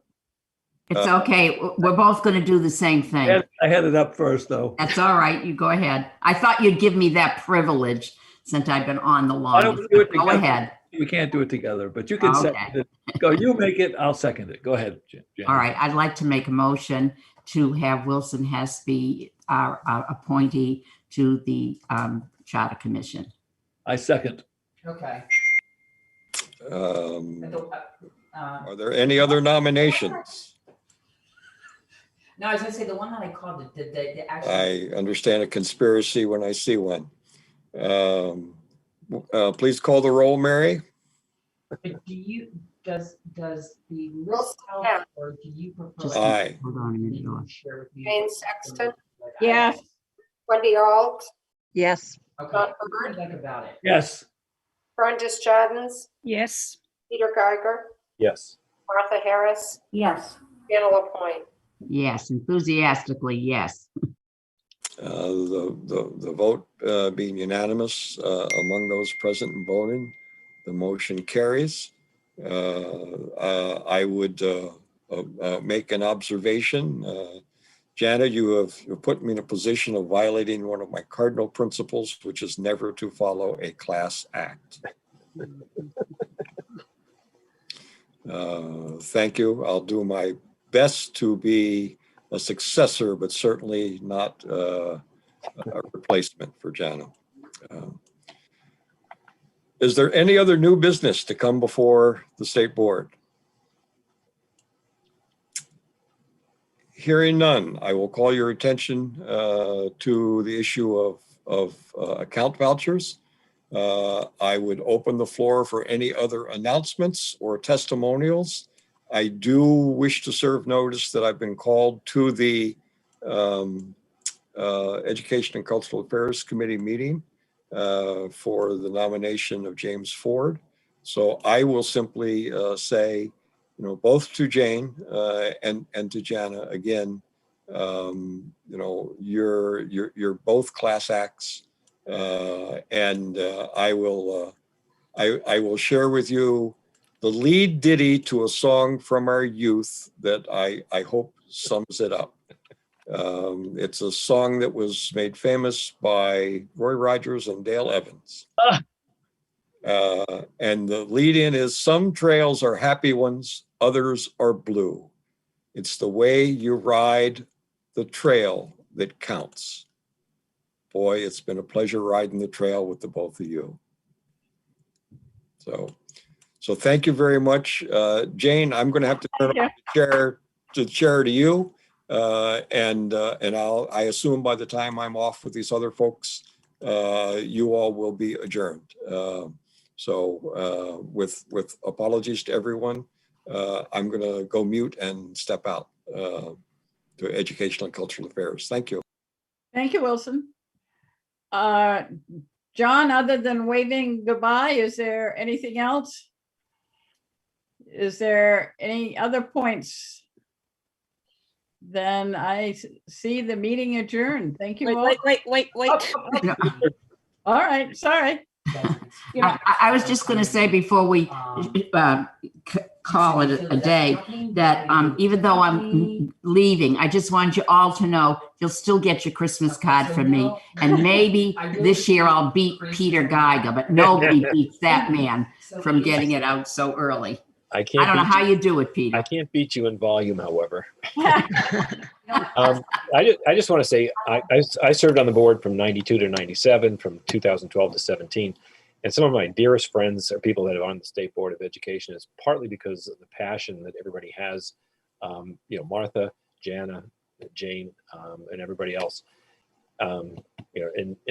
It's okay. We're both going to do the same thing. I had it up first, though. That's all right. You go ahead. I thought you'd give me that privilege since I've been on the Why don't longest. we do it Go together? ahead. We can't do it together, but you can Okay. second it. Go, you make it, I'll second it. Go ahead, Jen. All right. I'd like to make a motion to have Wilson Hess be our appointee to the Charter Commission. I second. Okay. Are there any other nominations? No, I was gonna say the one that I called the actual. I understand a conspiracy when I see one. Please call the roll, Mary. Does the Wilson help, Hess, or do you prefer? Just Aye. hold on a minute. Dawn. Share with me? Jane Sexton, Yes. Wendy Alt, Yes. Okay. John What do Bird, you think about it? Yes. Brenda Stratton, Yes. Peter Geiger, Yes. Martha Harris, Yes. Jana Lapointe. Yes, enthusiastically, yes. The vote being unanimous among those present and voting, the motion carries. I would make an observation. Jana, you have put me in a position of violating one of my cardinal principles, which is never to follow a class act. Thank you. I'll do my best to be a successor, but certainly not a replacement for Jana. Is there any other new business to come before the state board? Hearing none, I will call your attention to the issue of account vouchers. I would open the floor for any other announcements or testimonials. I do wish to serve notice that I've been called to the Education and Cultural Affairs Committee meeting for the nomination of James Ford. So I will simply say, both to Jane and to Jana again, you're both class acts, and I will share with you the lead ditty to a song from our youth that I hope sums it up. It's a song that was made famous by Roy Rogers and Dale Evans. And the lead in is, some trails are happy ones, others are blue. It's the way you ride the trail that counts. Boy, it's been a pleasure riding the trail with the both of you. So thank you very much. Jane, I'm going to have to turn over the chair to you. And I assume by the time I'm off with these other folks, you all will be adjourned. So with apologies to everyone, I'm going to go mute and step out to Educational and Cultural Affairs. Thank you. Thank you, Wilson. John, other than waving goodbye, is there anything else? Is there any other points? Then I see the meeting adjourned. Thank you all. Wait. All right, sorry. I was just going to say before we call it a day that even though I'm leaving, I just want you all to know you'll still get your Christmas card from me. And maybe this year I'll beat Peter Geiger, but nobody beats that man from getting it out so early. I don't know how you do it, Peter. I can't beat you in volume, however. I just want to say I served on the board from 92 to 97, from 2012 to 17. And some of my dearest friends are people that are on the State Board of Education. It's partly because of the passion that everybody has. Martha, Jana, Jane, and everybody else. And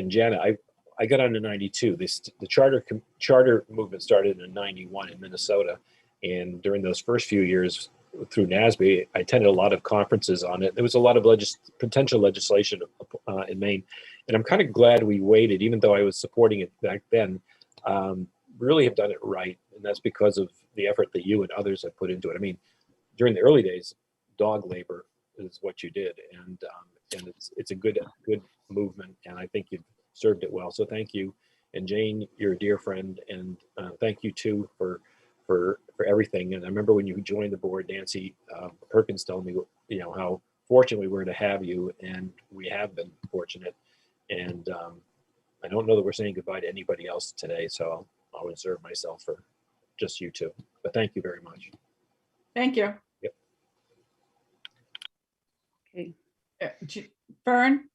Jana, I got on in 92. The charter movement started in 91 in Minnesota. And during those first few years through NASB, I attended a lot of conferences on it. There was a lot of potential legislation in Maine. And I'm kind of glad we waited, even though I was supporting it back then, really have done it right. And that's because of the effort that you and others have put into it. I mean, during the early days, dog labor is what you did. And it's a good movement. And I think you've served it well. So thank you. And Jane, you're a dear friend. And thank you too for everything. And I remember when you joined the board, Nancy Perkins told me, how fortunate we were to have you, and we have been fortunate. And I don't know that we're saying goodbye to anybody else today, so I'll reserve myself for just you two. But thank you very much. Thank you. Yep. Okay. Fern?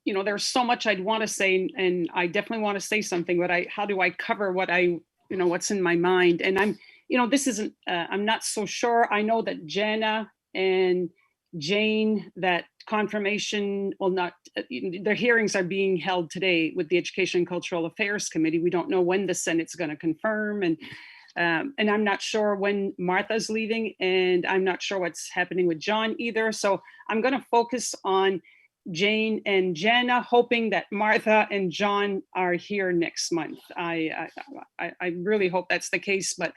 There's so much I'd want to say, and I definitely want to say something, but how do I cover what what's in my mind? And this isn't, I'm not so sure. I know that Jana and Jane, that confirmation will not, their hearings are being held today with the Education and Cultural Affairs Committee. We don't know when the Senate's going to confirm. And I'm not sure when Martha's leaving, and I'm not sure what's happening with John either. So I'm going to focus on Jane and Jana, hoping that Martha and John are here next month. I really hope that's the case, but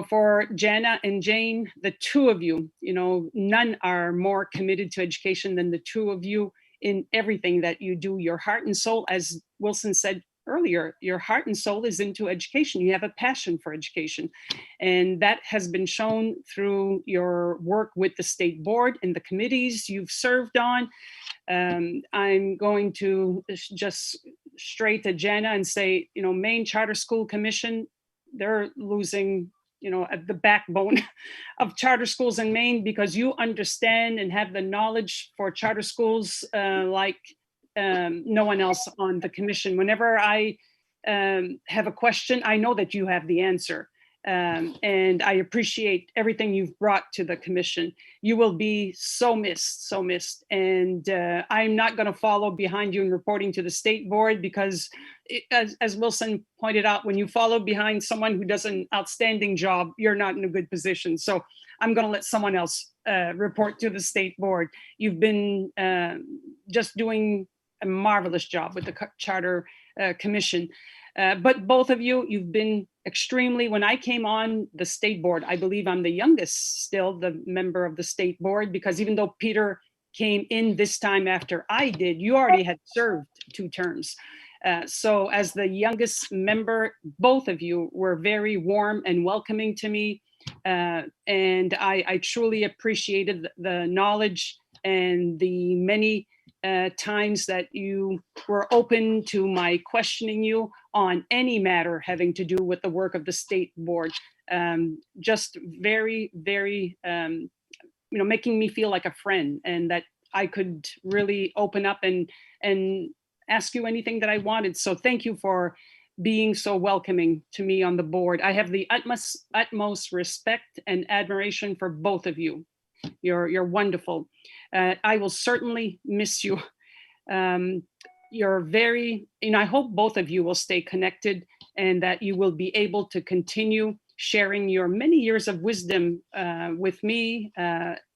for Jana and Jane, the two of you, none are more committed to education than the two of you in everything that you do. Your heart and soul, as Wilson said, earlier, your heart and soul is into education. You have a passion for education. And that has been shown through your work with the state board and the committees you've served on. I'm going to just straight to Jana and say, Maine Charter School Commission, they're losing, at the backbone of charter schools in Maine, because you understand and have the knowledge for charter schools like no one else on the commission. Whenever I have a question, I know that you have the answer. And I appreciate everything you've brought to the commission. You will be so missed, so missed. And I'm not going to follow behind you in reporting to the state board, because as Wilson pointed out, when you follow behind someone who does an outstanding job, you're not in a good position. So I'm going to let someone else report to the state board. You've been just doing a marvelous job with the Charter Commission. But both of you, you've been extremely, when I came on the state board, I believe I'm the youngest still, the member of the state board, because even though Peter came in this time after I did, you already had served 2 terms. So as the youngest member, both of you were very warm and welcoming to me. And I truly appreciated the knowledge and the many times that you were open to my questioning you on any matter having to do with the work of the state board. Just very, very, making me feel like a friend, and that I could really open up and ask you anything that I wanted. So thank you for being so welcoming to me on the board. I have the utmost respect and admiration for both of you. You're wonderful. I will certainly miss you. You're very, I hope both of you will stay connected, and that you will be able to continue sharing your many years of wisdom with me,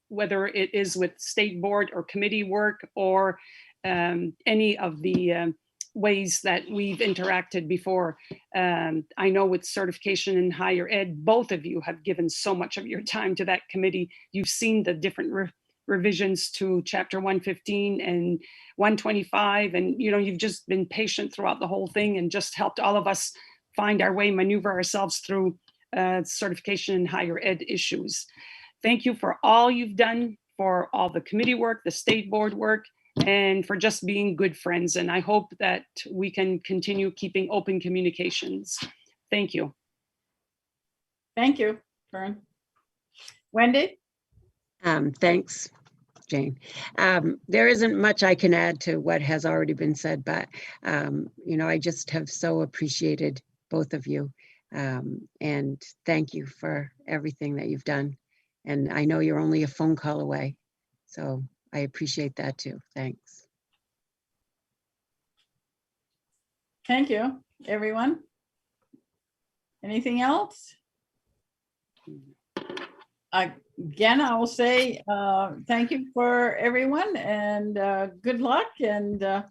whether it is with state board or committee work, or any of the ways that we've interacted before. I know with certification in higher ed, both of you have given so much of your time to that committee. You've seen the different revisions to chapter 115 and 125, and you've just been patient throughout the whole thing and just helped all of us find our way, maneuver ourselves through certification in higher ed issues. Thank you for all you've done, for all the committee work, the state board work, and for just being good friends. And I hope that we can continue keeping open communications. Thank you. Thank you, Fern. Wendy? Thanks, Jane. There isn't much I can add to what has already been said, but I just have so appreciated both of you. And thank you for everything that you've done. And I know you're only a phone call away, so I appreciate that too. Thanks. Thank you, everyone. Anything else? Again, I will say thank you for everyone, and good luck, and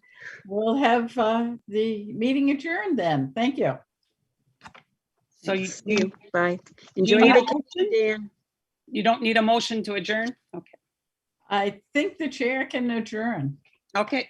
we'll have the meeting adjourned then. Thank you. So you Bye. Enjoy Enjoy your the vacation, Dan. You don't need a motion to adjourn? Okay. I think the chair can adjourn. Okay.